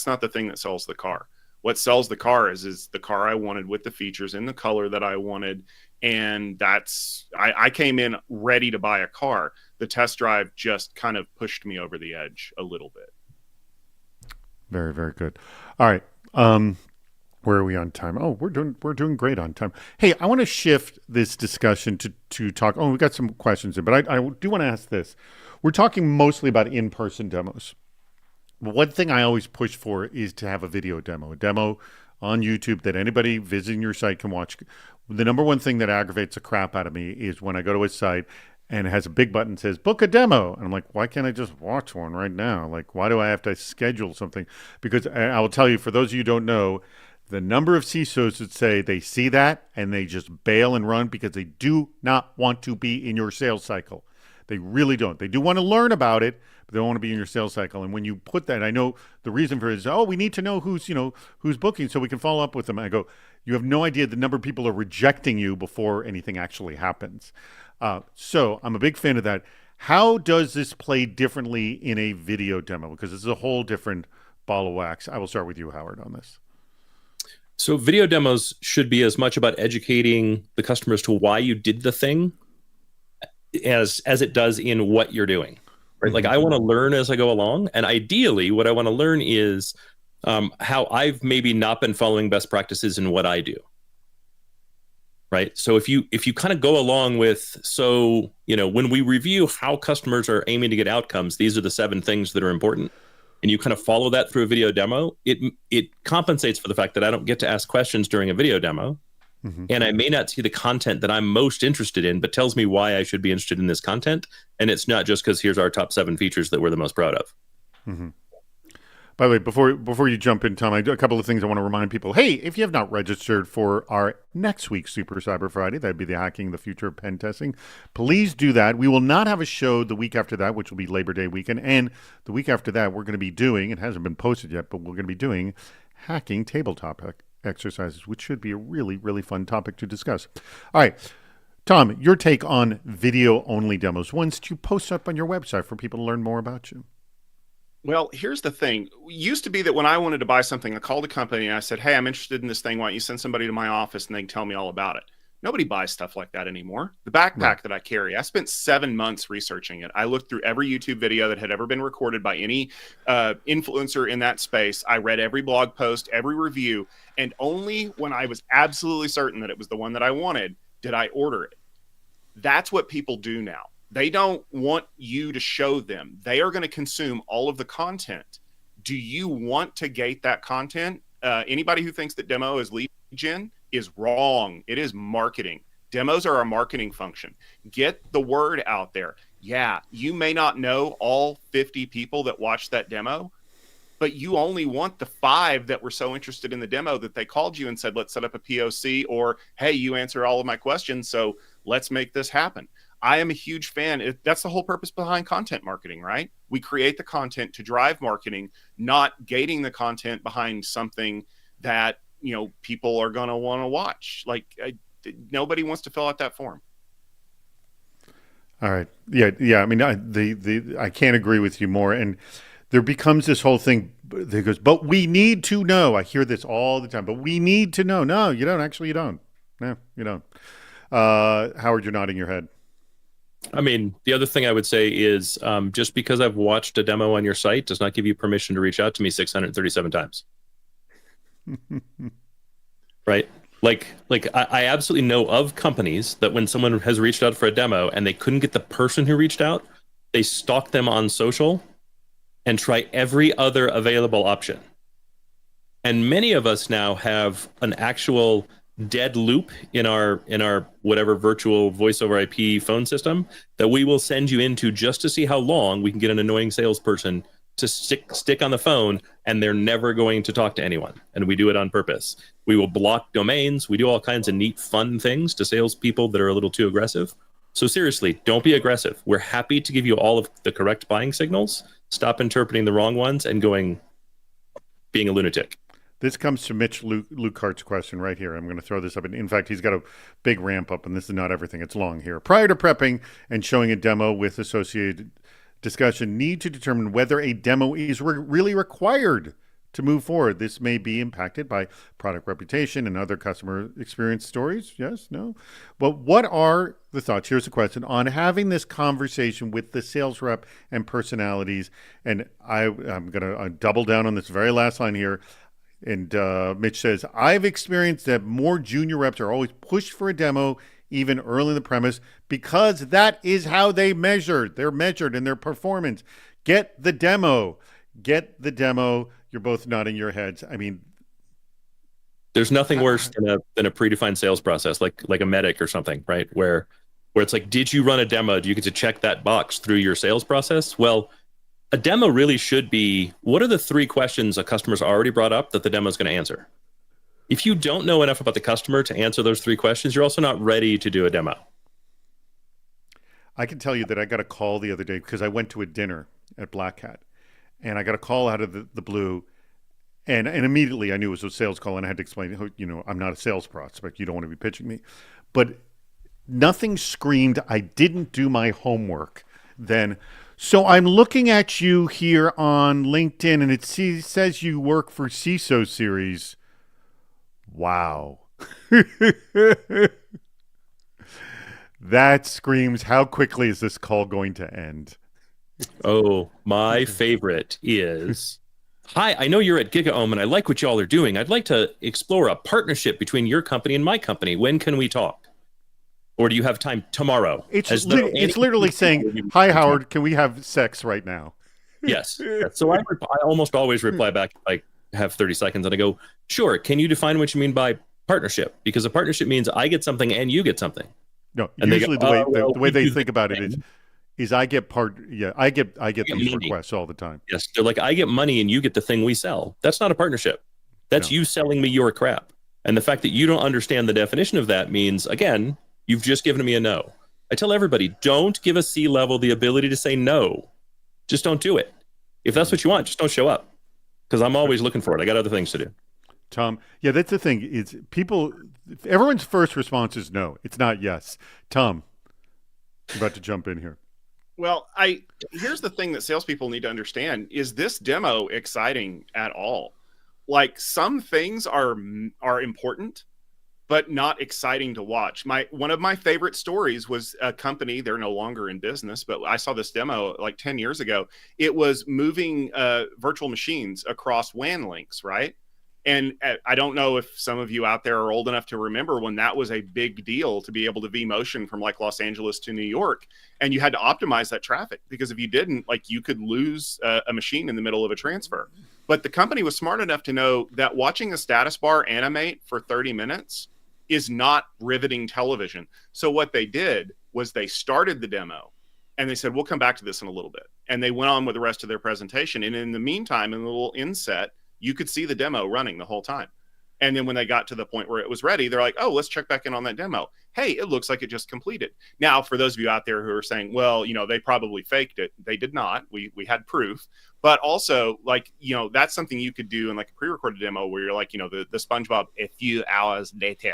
Speaker 3: not the thing that sells the car. What sells the car is the car I wanted with the features in the color that I wanted. And I came in ready to buy a car. The test drive just kind of pushed me over the edge a little bit.
Speaker 1: Very, very good. All right. Where are we on time? Oh, we're doing great on time. Hey, I want to shift this discussion to talk. Oh, we got some questions in, but I do want to ask this. We're talking mostly about in-person demos. But one thing I always push for is to have a video demo, on YouTube that anybody visiting your site can watch. The number one thing that aggravates the crap out of me is when I go to a site and it has a big button that says book a demo. And I'm like, why can't I just watch one right now? Like, why do I have to schedule something? Because I will tell you, for those of you who don't know, the number of CISOs that say they see that and they just bail and run because they do not want to be in your sales cycle. They really don't. They do want to learn about it, but they don't want to be in your sales cycle. And when you put that, I know the reason for it is, we need to know who's booking so we can follow up with them. I go, you have no idea the number of people are rejecting you before anything actually happens. So I'm a big fan of that. How does this play differently in a video demo? Because this is a whole different ball of wax. I will start with you, Howard, on this.
Speaker 2: So video demos should be as much about educating the customers to why you did the thing as it does in what you're doing, right? Like, I want to learn as I go along. And ideally what I want to learn is how I've maybe not been following best practices in what I do. Right. So if you kind of go along with, when we review how customers are aiming to get outcomes, these are the 7 things that are important. And you kind of follow that through a video demo, it compensates for the fact that I don't get to ask questions during a video demo. And I may not see the content that I'm most interested in, but tells me why I should be interested in this content. And it's not just because here's our top 7 features that we're the most proud of.
Speaker 1: By the way, before you jump in, Tom, I do a couple of things I want to remind people. Hey, if you have not registered for our next week's Super Cyber Friday, that'd be the Hacking the Future of Pen Testing, please do that. We will not have a show the week after that, which will be Labor Day weekend. And the week after that, we're going to be doing, it hasn't been posted yet, but we're going to be doing hacking tabletop exercises, which should be a really, really fun topic to discuss. All right. Tom, your take on video-only demos, ones you post up on your website for people to learn more about you.
Speaker 3: Well, here's the thing. It used to be that when I wanted to buy something, I called a company and I said, hey, I'm interested in this thing. Why don't you send somebody to my office and they can tell me all about it? Nobody buys stuff like that anymore. The backpack that I carry, I spent 7 months researching it. I looked through every YouTube video that had ever been recorded by any influencer in that space. I read every blog post, every review, and only when I was absolutely certain that it was the one that I wanted did I order it. That's what people do now. They don't want you to show them. They are going to consume all of the content. Do you want to gate that content? Anybody who thinks that demo is lead gen is wrong. It is marketing. Demos are a marketing function. Get the word out there. Yeah, you may not know all 50 people that watched that demo, but you only want the 5 that were so interested in the demo that they called you and said, let's set up a POC, or, hey, you answer all of my questions, so let's make this happen. I am a huge fan. That's the whole purpose behind content marketing, right? We create the content to drive marketing, not gating the content behind something that, people are going to want to watch. Like, nobody wants to fill out that form.
Speaker 1: All right. Yeah. I mean, I can't agree with you more. And there becomes this whole thing that goes, but we need to know. I hear this all the time, but we need to know. No, you don't. Actually, you don't. No, you don't. Howard, you're nodding your head.
Speaker 2: I mean, the other thing I would say is just because I've watched a demo on your site does not give you permission to reach out to me 637 times. Right? Like I absolutely know of companies that when someone has reached out for a demo and they couldn't get the person who reached out, they stalk them on social and try every other available option. And many of us now have an actual dead loop in our whatever virtual voice over IP phone system that we will send you into just to see how long we can get an annoying salesperson to stick on the phone, and they're never going to talk to anyone. And we do it on purpose. We will block domains. We do all kinds of neat, fun things to salespeople that are a little too aggressive. So seriously, don't be aggressive. We're happy to give you all of the correct buying signals. Stop interpreting the wrong ones and being a lunatic.
Speaker 1: This comes to Mitch Lucart's question right here. I'm going to throw this up. In fact, he's got a big ramp up, and this is not everything. It's long here. Prior to prepping and showing a demo with associated discussion, need to determine whether a demo is really required to move forward. This may be impacted by product reputation and other customer experience stories. Yes, no? But what are the thoughts? Here's a question on having this conversation with the sales rep and personalities. And I'm going to double down on this very last line here. And Mitch says, I've experienced that more junior reps are always pushed for a demo even early in the premise because that is how they're measured in their performance. Get the demo. You're both nodding your heads. I mean,
Speaker 2: there's nothing worse than a predefined sales process, like a medic or something, right? Where it's like, did you run a demo? Do you get to check that box through your sales process? Well, a demo really should be, what are the 3 questions a customer's already brought up that the demo is going to answer? If you don't know enough about the customer to answer those 3 questions, you're also not ready to do a demo.
Speaker 1: I can tell you that I got a call the other day because I went to a dinner at Black Hat, and I got a call out of the blue, and immediately I knew it was a sales call, and I had to explain, I'm not a sales prospect. You don't want to be pitching me. But nothing screamed, I didn't do my homework then. So I'm looking at you here on LinkedIn, and it says you work for CISO Series. Wow. That screams, how quickly is this call going to end?
Speaker 2: Oh, my favorite is, hi, I know you're at GigaOM and I like what y'all are doing. I'd like to explore a partnership between your company and my company. When can we talk? Or do you have time tomorrow?
Speaker 1: It's literally saying, hi, Howard, can we have sex right now?
Speaker 2: Yes. So I almost always reply back, like, have 30 seconds, and I go, sure, can you define what you mean by partnership? Because a partnership means I get something and you get something.
Speaker 1: No,
Speaker 2: and
Speaker 1: usually the way they think about it is I get these requests all the time.
Speaker 2: Yes, they're like, I get money and you get the thing we sell. That's not a partnership. That's you selling me your crap. And the fact that you don't understand the definition of that means, again, you've just given me a no. I tell everybody, don't give a C-level the ability to say no. Just don't do it. If that's what you want, just don't show up. Because I'm always looking for it. I got other things to do.
Speaker 1: Tom, yeah, that's the thing. Is everyone's first response is no. It's not yes. Tom, you're about to jump in here.
Speaker 3: Well, here's the thing that salespeople need to understand: is this demo exciting at all? Like, some things are important, but not exciting to watch. One of my favorite stories was a company, they're no longer in business, but I saw this demo like 10 years ago. It was moving virtual machines across WAN links, right? And I don't know if some of you out there are old enough to remember when that was a big deal, to be able to vMotion from like Los Angeles to New York. And you had to optimize that traffic, because if you didn't, like, you could lose a machine in the middle of a transfer. But the company was smart enough to know that watching a status bar animate for 30 minutes is not riveting television. So what they did was they started the demo and they said, we'll come back to this in a little bit. And they went on with the rest of their presentation. And in the meantime, in the little inset, you could see the demo running the whole time. And then when they got to the point where it was ready, they're like, oh, let's check back in on that demo. Hey, it looks like it just completed. Now, for those of you out there who are saying, well, they probably faked it. They did not. We had proof. But also, like, that's something you could do in like a pre-recorded demo where you're like, the SpongeBob a few hours later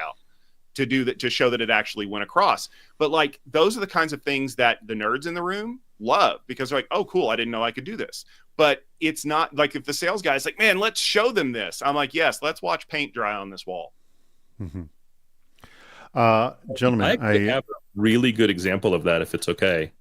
Speaker 3: to do that, to show that it actually went across. But like, those are the kinds of things that the nerds in the room love, because they're like, oh, cool, I didn't know I could do this. But it's not like, if the sales guy's like, man, let's show them this. I'm like, yes, let's watch paint dry on this wall.
Speaker 1: Mm-hmm. Gentlemen,
Speaker 2: I have a really good example of that, if it's okay.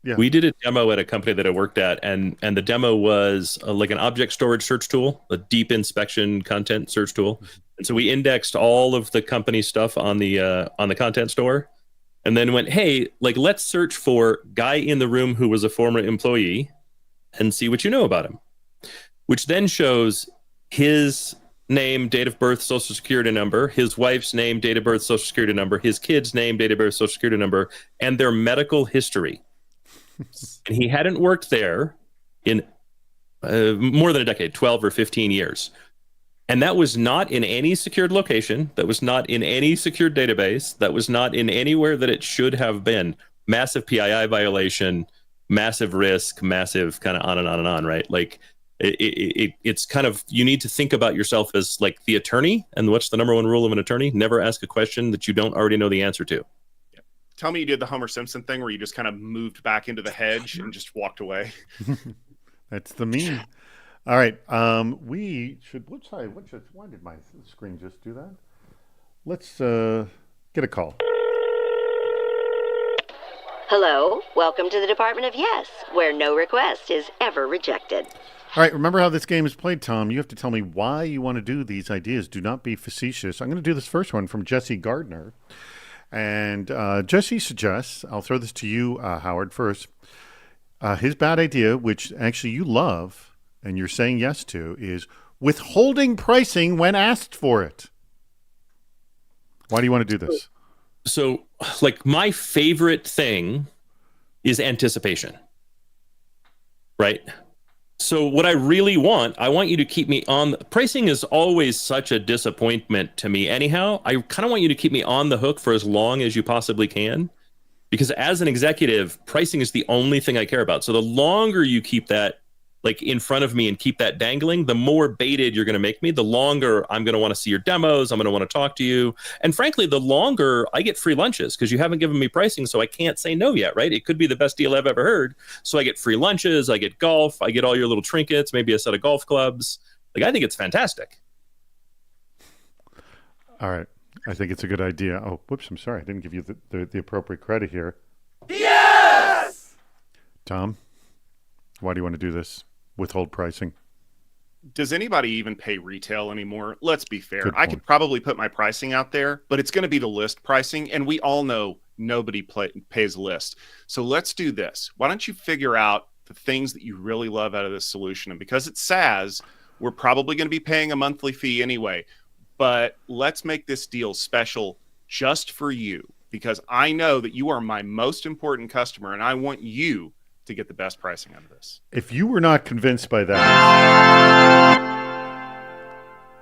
Speaker 1: Yeah.
Speaker 2: We did a demo at a company that I worked at, and the demo was like an object storage search tool, a deep inspection content search tool. And so we indexed all of the company stuff on the content store, and then went, hey, like, let's search for guy in the room who was a former employee and see what you know about him, which then shows his name, date of birth, social security number, his wife's name, date of birth, social security number, his kid's name, date of birth, social security number, and their medical history. And he hadn't worked there in more than a decade, 12 or 15 years. And that was not in any secured location. That was not in any secured database. That was not in anywhere that it should have been. Massive PII violation, massive risk, massive kind of on and on and on, right? Like it's kind of, you need to think about yourself as like the attorney. And what's the number one rule of an attorney? Never ask a question that you don't already know the answer to.
Speaker 3: Tell me you did the Homer Simpson thing where you just kind of moved back into the hedge and just walked away.
Speaker 1: That's the meme. All right. We should. Why did my screen just do that? Let's get a call.
Speaker 5: Hello, welcome to the Department of Yes, where no request is ever rejected.
Speaker 1: All right. Remember how this game is played, Tom. You have to tell me why you want to do these ideas. Do not be facetious. I'm going to do this first one from Jesse Gardner. And Jesse suggests, I'll throw this to you, Howard, first. His bad idea, which actually you love and you're saying yes to, is withholding pricing when asked for it. Why do you want to do this?
Speaker 2: So, like, my favorite thing is anticipation, right? So what I really want, I want you to keep me on. Pricing is always such a disappointment to me anyhow. I kind of want you to keep me on the hook for as long as you possibly can, because as an executive, pricing is the only thing I care about. So the longer you keep that like in front of me and keep that dangling, the more baited you're going to make me, the longer I'm going to want to see your demos. I'm going to want to talk to you. And frankly, the longer I get free lunches, because you haven't given me pricing, so I can't say no yet, right? It could be the best deal I've ever heard. So I get free lunches, I get golf, I get all your little trinkets, maybe a set of golf clubs. Like, I think it's fantastic.
Speaker 1: All right. I think it's a good idea. Oh, whoops. I'm sorry. I didn't give you the appropriate credit here.
Speaker 6: Yes!
Speaker 1: Tom, why do you want to do this? Withhold pricing.
Speaker 3: Does anybody even pay retail anymore? Let's be fair.
Speaker 1: Good
Speaker 3: I
Speaker 1: point.
Speaker 3: could probably put my pricing out there, but it's going to be the list pricing. And we all know nobody pays list. So let's do this. Why don't you figure out the things that you really love out of this solution? And because it's SaaS, we're probably going to be paying a monthly fee anyway. But let's make this deal special just for you, because I know that you are my most important customer and I want you to get the best pricing out of this.
Speaker 1: If you were not convinced by that,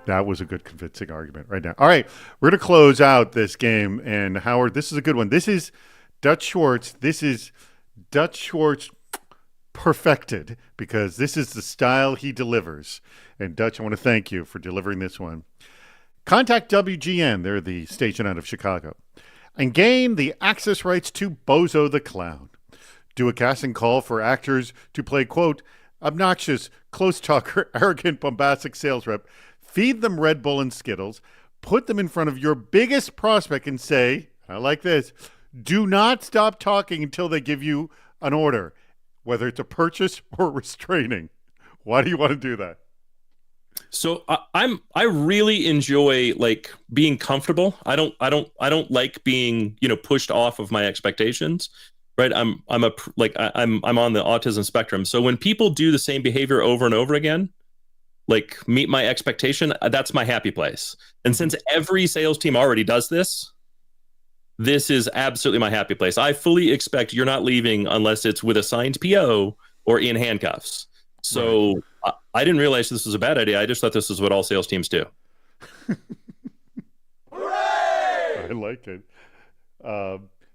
Speaker 1: that was a good convincing argument right now. All right, we're going to close out this game. And Howard, this is a good one. This is Dutch Schwartz. This is Dutch Schwartz perfected, because this is the style he delivers. And Dutch, I want to thank you for delivering this one. Contact WGN, they're the station out of Chicago, and gain the access rights to Bozo the Clown. Do a casting call for actors to play, quote, obnoxious, close talker, arrogant, bombastic sales rep. Feed them Red Bull and Skittles. Put them in front of your biggest prospect and say, I like this, do not stop talking until they give you an order, whether it's a purchase or restraining. Why do you want to do that?
Speaker 2: So I really enjoy like being comfortable. I don't like being, pushed off of my expectations. Right. I'm on the autism spectrum. So when people do the same behavior over and over again, like meet my expectation, that's my happy place. And since every sales team already does this, this is absolutely my happy place. I fully expect you're not leaving unless it's with a signed PO or in handcuffs. So right. I didn't realize this was a bad idea. I just thought this is what all sales teams do.
Speaker 1: Hooray! I like it.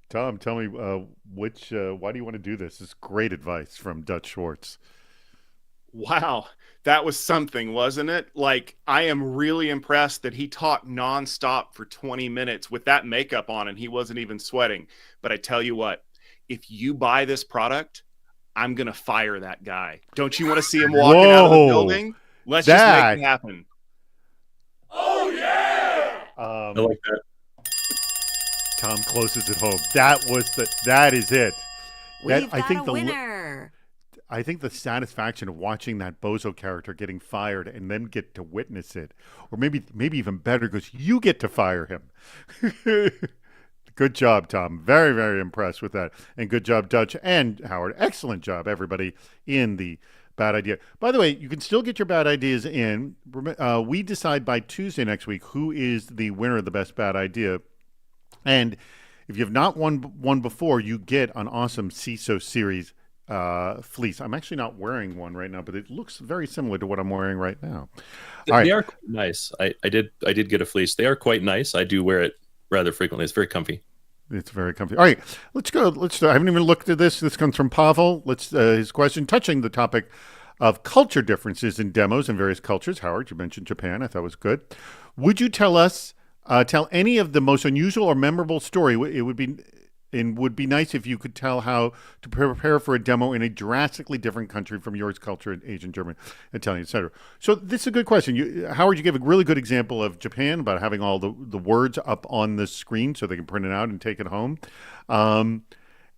Speaker 1: Tom, tell me why do you want to do this? This is great advice from Dutch Schwartz.
Speaker 3: Wow, that was something, wasn't it? Like, I am really impressed that he talked nonstop for 20 minutes with that makeup on and he wasn't even sweating. But I tell you what, if you buy this product, I'm going to fire that guy. Don't you want to see him walking out of the building? Let's just make it happen.
Speaker 6: Oh, yeah!
Speaker 2: I like that.
Speaker 1: Tom closes it home. That is it.
Speaker 4: We've got a winner.
Speaker 1: I think the satisfaction of watching that Bozo character getting fired and then get to witness it, or maybe even better, because you get to fire him. Good job, Tom. Very, very impressed with that. And good job, Dutch and Howard. Excellent job, everybody in the bad idea. By the way, you can still get your bad ideas in. We decide by Tuesday next week who is the winner of the best bad idea. And if you have not won one before, you get an awesome CISO series fleece. I'm actually not wearing one right now, but it looks very similar to what I'm wearing right now. All right.
Speaker 2: They are quite nice. I did get a fleece. They are quite nice. I do wear it rather frequently. It's very comfy.
Speaker 1: It's very comfy. All right, let's go. I haven't even looked at this. This comes from Pavel. His question touching the topic of culture differences in demos in various cultures. Howard, you mentioned Japan. I thought was good. Would you tell any of the most unusual or memorable story? It would be nice if you could tell how to prepare for a demo in a drastically different country from yours, culture, Asian, German, Italian, etc. So this is a good question. Howard, you gave a really good example of Japan about having all the words up on the screen so they can print it out and take it home.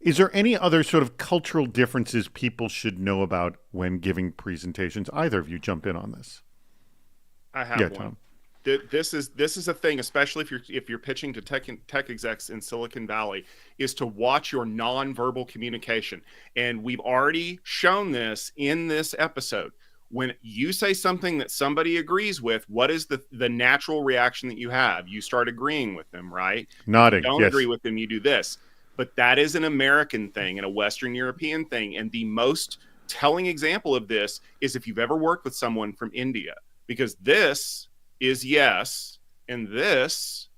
Speaker 1: Is there any other sort of cultural differences people should know about when giving presentations? Either of you jump in on this.
Speaker 3: I have one.
Speaker 1: Tom.
Speaker 3: This is a thing, especially if you're pitching to tech execs in Silicon Valley, is to watch your nonverbal communication. And we've already shown this in this episode. When you say something that somebody agrees with, what is the natural reaction that you have? You start agreeing with them, right?
Speaker 1: Nodding.
Speaker 3: If you don't
Speaker 1: yes.
Speaker 3: agree with them, you do this. But that is an American thing and a Western European thing. And the most telling example of this is if you've ever worked with someone from India, because this is yes, and this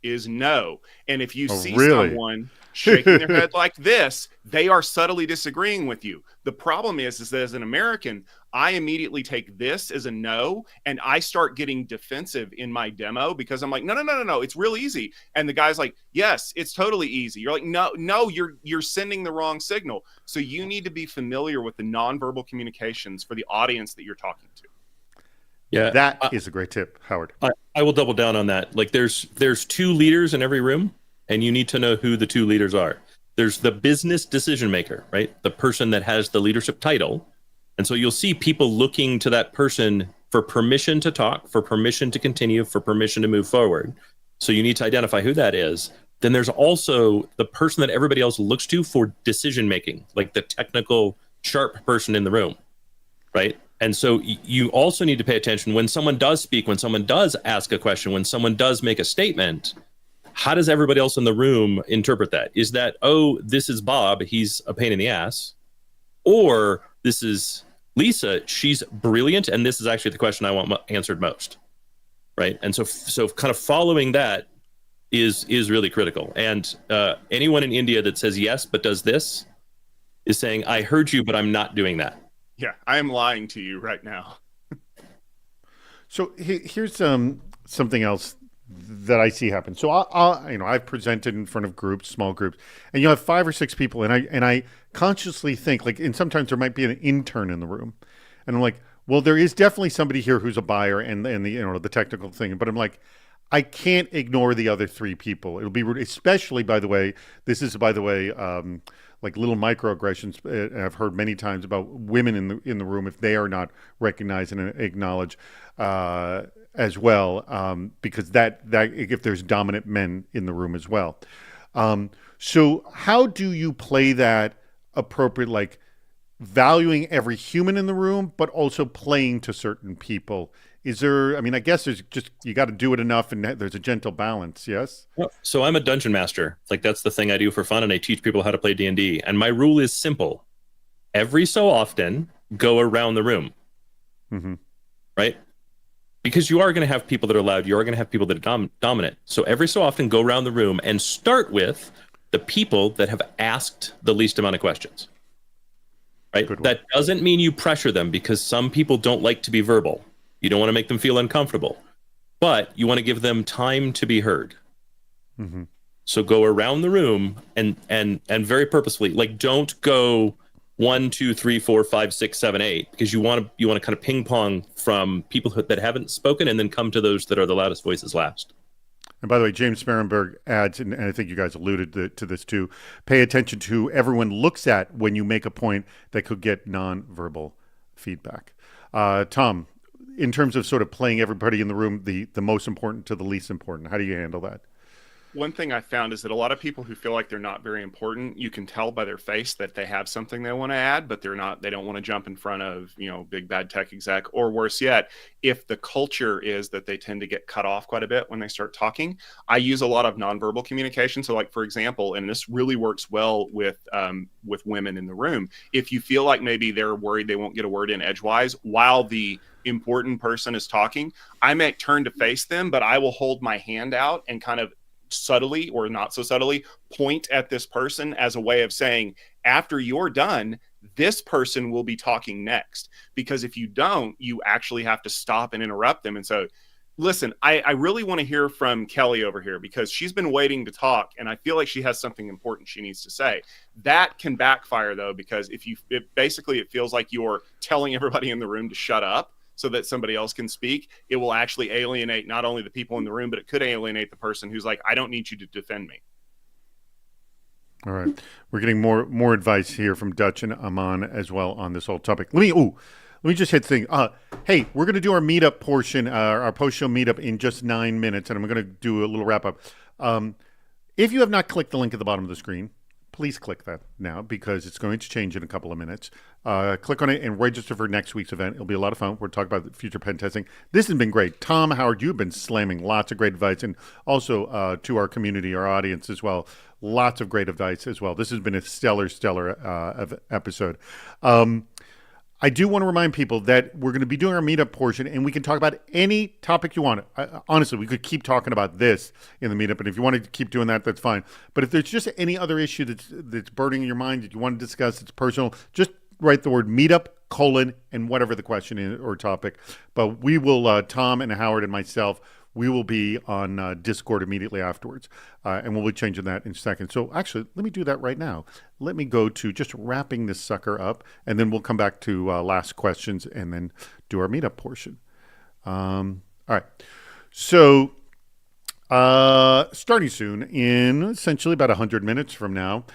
Speaker 3: is no. And if you see someone shaking their head like this, they are subtly disagreeing with you. The problem is that as an American, I immediately take this as a no, and I start getting defensive in my demo because I'm like, no, it's real easy. And the guy's like, yes, it's totally easy. You're like, no, you're sending the wrong signal. So you need to be familiar with the nonverbal communications for the audience that you're talking to.
Speaker 2: Yeah,
Speaker 1: That is a great tip, Howard.
Speaker 2: I will double down on that. Like there's two leaders in every room, and you need to know who the two leaders are. There's the business decision maker, right? The person that has the leadership title. And so you'll see people looking to that person for permission to talk, for permission to continue, for permission to move forward. So you need to identify who that is. Then there's also the person that everybody else looks to for decision making, like the technical, sharp person in the room, right? And so you also need to pay attention when someone does speak, when someone does ask a question, when someone does make a statement. How does everybody else in the room interpret that? Is that, oh, this is Bob, he's a pain in the ass? Or this is Lisa, she's brilliant, and this is actually the question I want answered most, right? And so kind of following that is really critical. And anyone in India that says yes but does this is saying, I heard you, but I'm not doing that.
Speaker 3: Yeah, I am lying to you right now.
Speaker 1: So here's something else that I see happen. So I've presented in front of groups, small groups, and you have 5 or 6 people, and I consciously think and sometimes there might be an intern in the room, and I'm like, well, there is definitely somebody here who's a buyer and the technical thing, but I'm like, I can't ignore the other 3 people. It'll be especially, by the way, like little microaggressions. I've heard many times about women in the room if they are not recognized and acknowledged as well, because that if there's dominant men in the room as well. So how do you play that appropriate, like valuing every human in the room, but also playing to certain people? Is there, I guess there's just, you got to do it enough and there's a gentle balance, yes?
Speaker 2: So I'm a dungeon master. Like that's the thing I do for fun, and I teach people how to play D&D. And my rule is simple. Every so often, go around the room.
Speaker 1: Mm-hmm.
Speaker 2: Right? Because you are going to have people that are loud. You are going to have people that are dominant. So every so often, go around the room and start with the people that have asked the least amount of questions. Right? That doesn't mean you pressure them, because some people don't like to be verbal. You don't want to make them feel uncomfortable, but you want to give them time to be heard.
Speaker 1: Mm-hmm.
Speaker 2: So go around the room and very purposefully, like don't go 1, 2, 3, 4, 5, 6, 7, 8, because you want to kind of ping pong from people that haven't spoken and then come to those that are the loudest voices last.
Speaker 1: And by the way, James Smerenberg adds, and I think you guys alluded to this too, pay attention to who everyone looks at when you make a point that could get nonverbal feedback. Tom, in terms of sort of playing everybody in the room, the most important to the least important, how do you handle that?
Speaker 3: One thing I found is that a lot of people who feel like they're not very important, you can tell by their face that they have something they want to add, but they don't want to jump in front of, big bad tech exec, or worse yet, if the culture is that they tend to get cut off quite a bit when they start talking. I use a lot of nonverbal communication. So like, for example, and this really works well with women in the room, if you feel like maybe they're worried they won't get a word in edgewise while the important person is talking, I may turn to face them, but I will hold my hand out and kind of subtly or not so subtly point at this person as a way of saying, after you're done, this person will be talking next. Because if you don't, you actually have to stop and interrupt them. And so, listen, I really want to hear from Kelly over here because she's been waiting to talk and I feel like she has something important she needs to say. That can backfire though, because it feels like you're telling everybody in the room to shut up so that somebody else can speak. It will actually alienate not only the people in the room, but it could alienate the person who's like, I don't need you to defend me.
Speaker 1: All right. We're getting more advice here from Dutch and Aman as well on this whole topic. Let me just hit the thing. Hey, we're going to do our meetup portion, our post-show meetup in just 9 minutes, and I'm going to do a little wrap-up. If you have not clicked the link at the bottom of the screen, please click that now because it's going to change in a couple of minutes. Click on it and register for next week's event. It'll be a lot of fun. We're talking about the future pen testing. This has been great. Tom, Howard, you've been slamming lots of great advice, and also to our community, our audience as well. Lots of great advice as well. This has been a stellar episode. I do want to remind people that we're going to be doing our meetup portion, and we can talk about any topic you want. Honestly, we could keep talking about this in the meetup, and if you want to keep doing that, that's fine. But if there's just any other issue that's burning in your mind that you want to discuss, it's personal, just write the word meetup, and whatever the question is or topic. But we will, Tom and Howard and myself, we will be on Discord immediately afterwards, and we'll be changing that in a second. So actually, let me do that right now. Let me go to just wrapping this sucker up, and then we'll come back to last questions and then do our meetup portion. All right. So starting soon, in essentially about 100 minutes from now,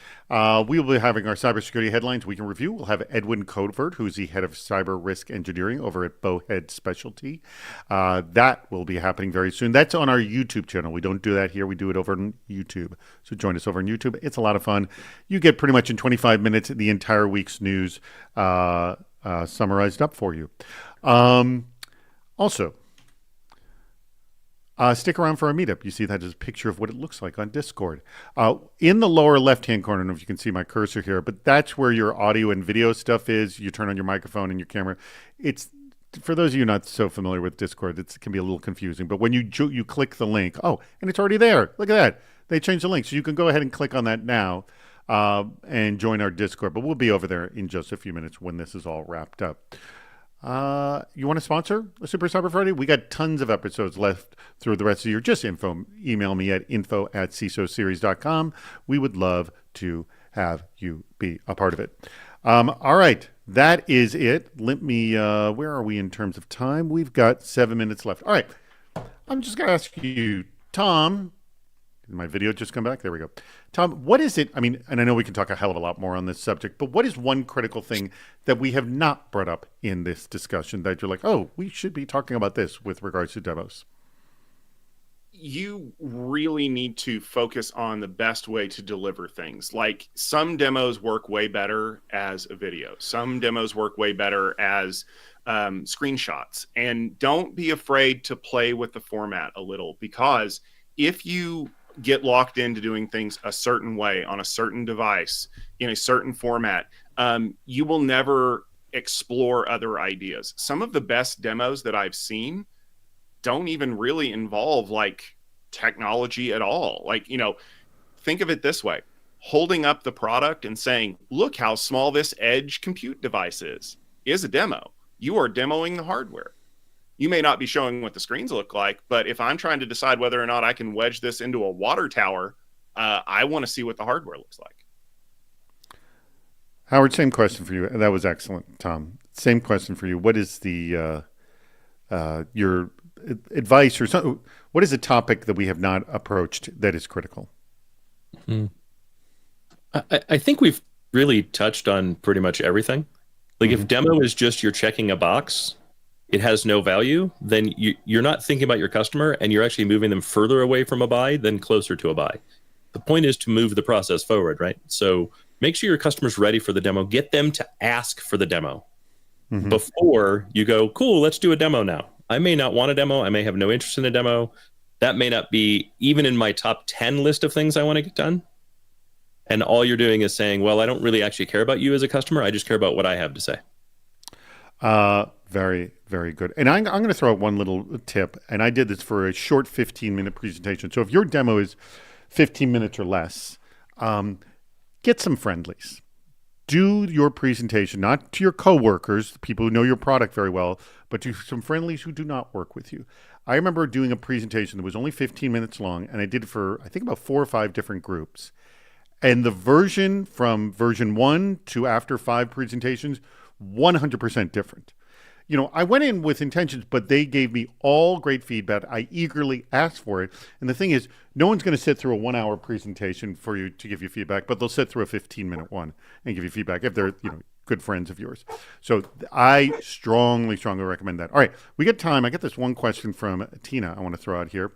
Speaker 1: we will be having our cybersecurity headlines we can review. We'll have Edwin Covert, who's the head of cyber risk engineering over at Bowhead Specialty. That will be happening very soon. That's on our YouTube channel. We don't do that here. We do it over on YouTube. So join us over on YouTube. It's a lot of fun. You get pretty much in 25 minutes the entire week's news summarized up for you. Also, stick around for our meetup. You see that as a picture of what it looks like on Discord. In the lower left-hand corner, I don't know if you can see my cursor here, but that's where your audio and video stuff is. You turn on your microphone and your camera. It's, for those of you not so familiar with Discord, it can be a little confusing. But when you click the link, and it's already there. Look at that. They changed the link. So you can go ahead and click on that now and join our Discord. But we'll be over there in just a few minutes when this is all wrapped up. You want to sponsor a Super Cyber Friday? We got tons of episodes left through the rest of the year. Just email me at info@csoseries.com. We would love to have you be a part of it. All right. That is it. Let me, where are we in terms of time? We've got 7 minutes left. All right. I'm just going to ask you, Tom, did my video just come back? There we go. Tom, what is it? I mean, and I know we can talk a hell of a lot more on this subject, but what is one critical thing that we have not brought up in this discussion that you're like, we should be talking about this with regards to demos?
Speaker 3: You really need to focus on the best way to deliver things. Like, some demos work way better as a video. Some demos work way better as screenshots. And don't be afraid to play with the format a little, because if you get locked into doing things a certain way on a certain device in a certain format, you will never explore other ideas. Some of the best demos that I've seen don't even really involve like technology at all. Like, think of it this way: holding up the product and saying, look how small this edge compute device is a demo. You are demoing the hardware. You may not be showing what the screens look like, but if I'm trying to decide whether or not I can wedge this into a water tower, I want to see what the hardware looks like.
Speaker 1: Howard, same question for you. That was excellent, Tom. Same question for you. What is the your advice or something? What is a topic that we have not approached that is critical?
Speaker 2: I think we've really touched on pretty much everything. Like, if demo is just you're checking a box, it has no value, then you're not thinking about your customer, and you're actually moving them further away from a buy than closer to a buy. The point is to move the process forward, right? So make sure your customer's ready for the demo. Get them to ask for the demo before you go, cool, let's do a demo now. I may not want a demo. I may have no interest in a demo. That may not be even in my top 10 list of things I want to get done. And all you're doing is saying, well, I don't really actually care about you as a customer. I just care about what I have to say.
Speaker 1: Very, very good. And I'm going to throw out one little tip. And I did this for a short 15-minute presentation. So if your demo is 15 minutes or less, get some friendlies. Do your presentation, not to your coworkers, people who know your product very well, but to some friendlies who do not work with you. I remember doing a presentation that was only 15 minutes long, and I did it for, I think, about 4 or 5 different groups. And the version from version 1 to after 5 presentations, 100% different. You know, I went in with intentions, but they gave me all great feedback. I eagerly asked for it. And the thing is, no one's going to sit through a 1-hour presentation for you to give you feedback, but they'll sit through a 15-minute one and give you feedback if they're, you know, good friends of yours. So I strongly recommend that. All right, we got time. I got this one question from Tina I want to throw out here.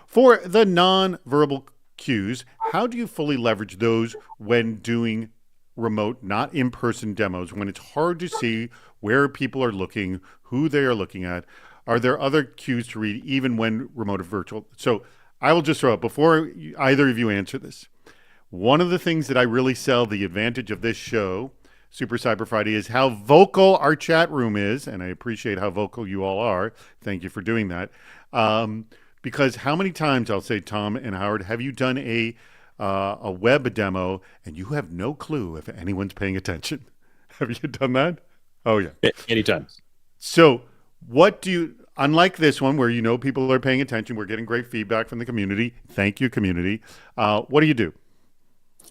Speaker 1: For the non-verbal cues, how do you fully leverage those when doing remote, not in-person demos, when it's hard to see where people are looking, who they are looking at? Are there other cues to read even when remote or virtual? So I will just throw out, before either of you answer this, one of the things that I really sell the advantage of this show, Super Cyber Friday, is how vocal our chat room is, and I appreciate how vocal you all are. Thank you for doing that. Because how many times, I'll say, Tom and Howard, have you done a web demo and you have no clue if anyone's paying attention? Have you done that? Oh, yeah.
Speaker 2: Anytime.
Speaker 1: So what do you, unlike this one where you know people are paying attention, we're getting great feedback from the community. Thank you, community. What do you do?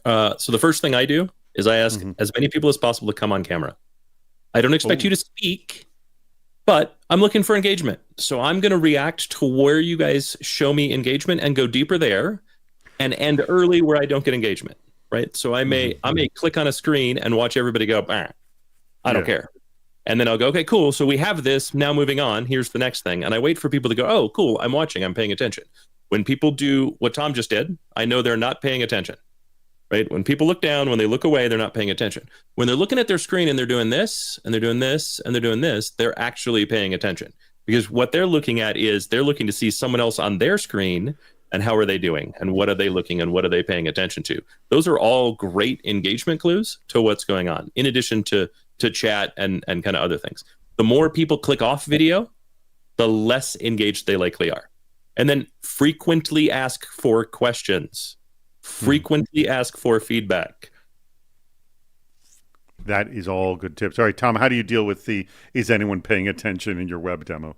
Speaker 2: So the first thing I do is I ask as many people as possible to come on camera. I don't expect you to speak, but I'm looking for engagement. So I'm going to react to where you guys show me engagement and go deeper there and end early where I don't get engagement, right? So I may click on a screen and watch everybody go, I don't care. And then I'll go, okay, cool. So we have this, now moving on. Here's the next thing. And I wait for people to go, oh, cool. I'm watching. I'm paying attention. When people do what Tom just did, I know they're not paying attention, right? When people look down, when they look away, they're not paying attention. When they're looking at their screen and they're doing this, and they're doing this, and they're doing this, they're actually paying attention. Because what they're looking at is they're looking to see someone else on their screen and how are they doing and what are they looking and what are they paying attention to. Those are all great engagement clues to what's going on, in addition to chat and kind of other things. The more people click off video, the less engaged they likely are. And then frequently ask for questions. Frequently ask for feedback.
Speaker 1: That is all good tips. All right, Tom, how do you deal with the, is anyone paying attention in your web demo?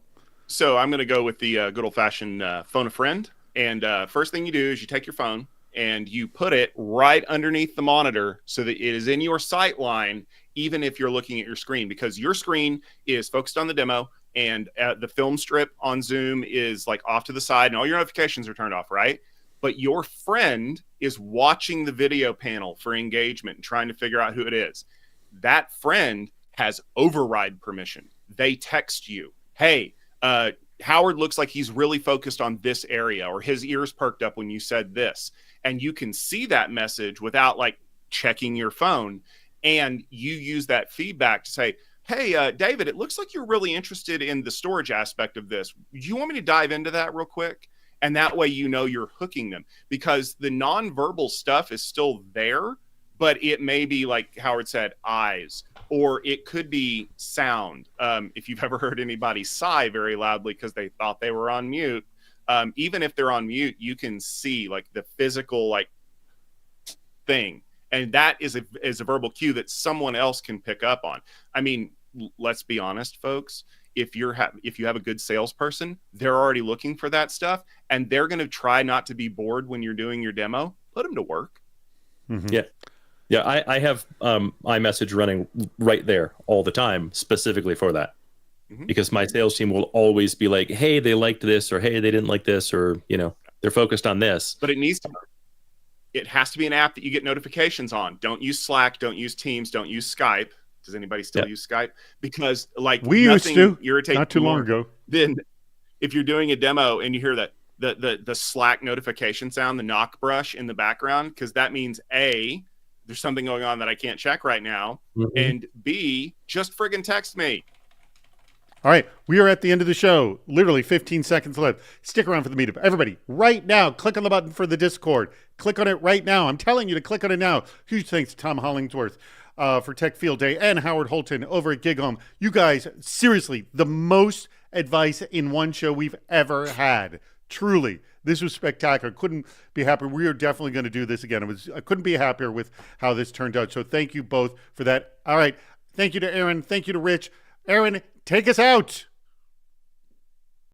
Speaker 3: So I'm going to go with the good old-fashioned phone a friend. And first thing you do is you take your phone and you put it right underneath the monitor so that it is in your sight line, even if you're looking at your screen, because your screen is focused on the demo and the film strip on Zoom is like off to the side and all your notifications are turned off, right? But your friend is watching the video panel for engagement and trying to figure out who it is. That friend has override permission. They text you, hey, Howard looks like he's really focused on this area, or his ears perked up when you said this. And you can see that message without like checking your phone. And you use that feedback to say, hey, David, it looks like you're really interested in the storage aspect of this. Do you want me to dive into that real quick? And that way, you know, you're hooking them, because the nonverbal stuff is still there, but it may be, like Howard said, eyes, or it could be sound. If you've ever heard anybody sigh very loudly because they thought they were on mute, even if they're on mute, you can see like the physical like thing. And that is a verbal cue that someone else can pick up on. I mean, let's be honest, folks. If you have a good salesperson, they're already looking for that stuff, and they're going to try not to be bored when you're doing your demo. Put them to work.
Speaker 2: Yeah. I have iMessage running right there all the time, specifically for that, because my sales team will always be like, hey, they liked this, or hey, they didn't like this, or you know, they're focused on this.
Speaker 3: But it has to be an app that you get notifications on. Don't use Slack. Don't use Teams. Don't use Skype. Does anybody still
Speaker 2: Yeah.
Speaker 3: use Skype? Because like
Speaker 1: We used
Speaker 3: nothing
Speaker 1: to,
Speaker 3: irritates
Speaker 1: not too
Speaker 3: me
Speaker 1: long
Speaker 3: more
Speaker 1: ago.
Speaker 3: than if you're doing a demo and you hear that the Slack notification sound, the knock brush in the background, because that means A, there's something going on that I can't check right now, and B, just friggin' text me.
Speaker 1: All right, we are at the end of the show. Literally 15 seconds left. Stick around for the meetup. Everybody, right now, click on the button for the Discord. Click on it right now. I'm telling you to click on it now. Huge thanks to Tom Hollingsworth for Tech Field Day and Howard Holton over at Gig Home. You guys, seriously, the most advice in one show we've ever had. Truly, this was spectacular. Couldn't be happier. We are definitely going to do this again. I couldn't be happier with how this turned out. So thank you both for that. All right, thank you to Aaron. Thank you to Rich. Aaron, take us out.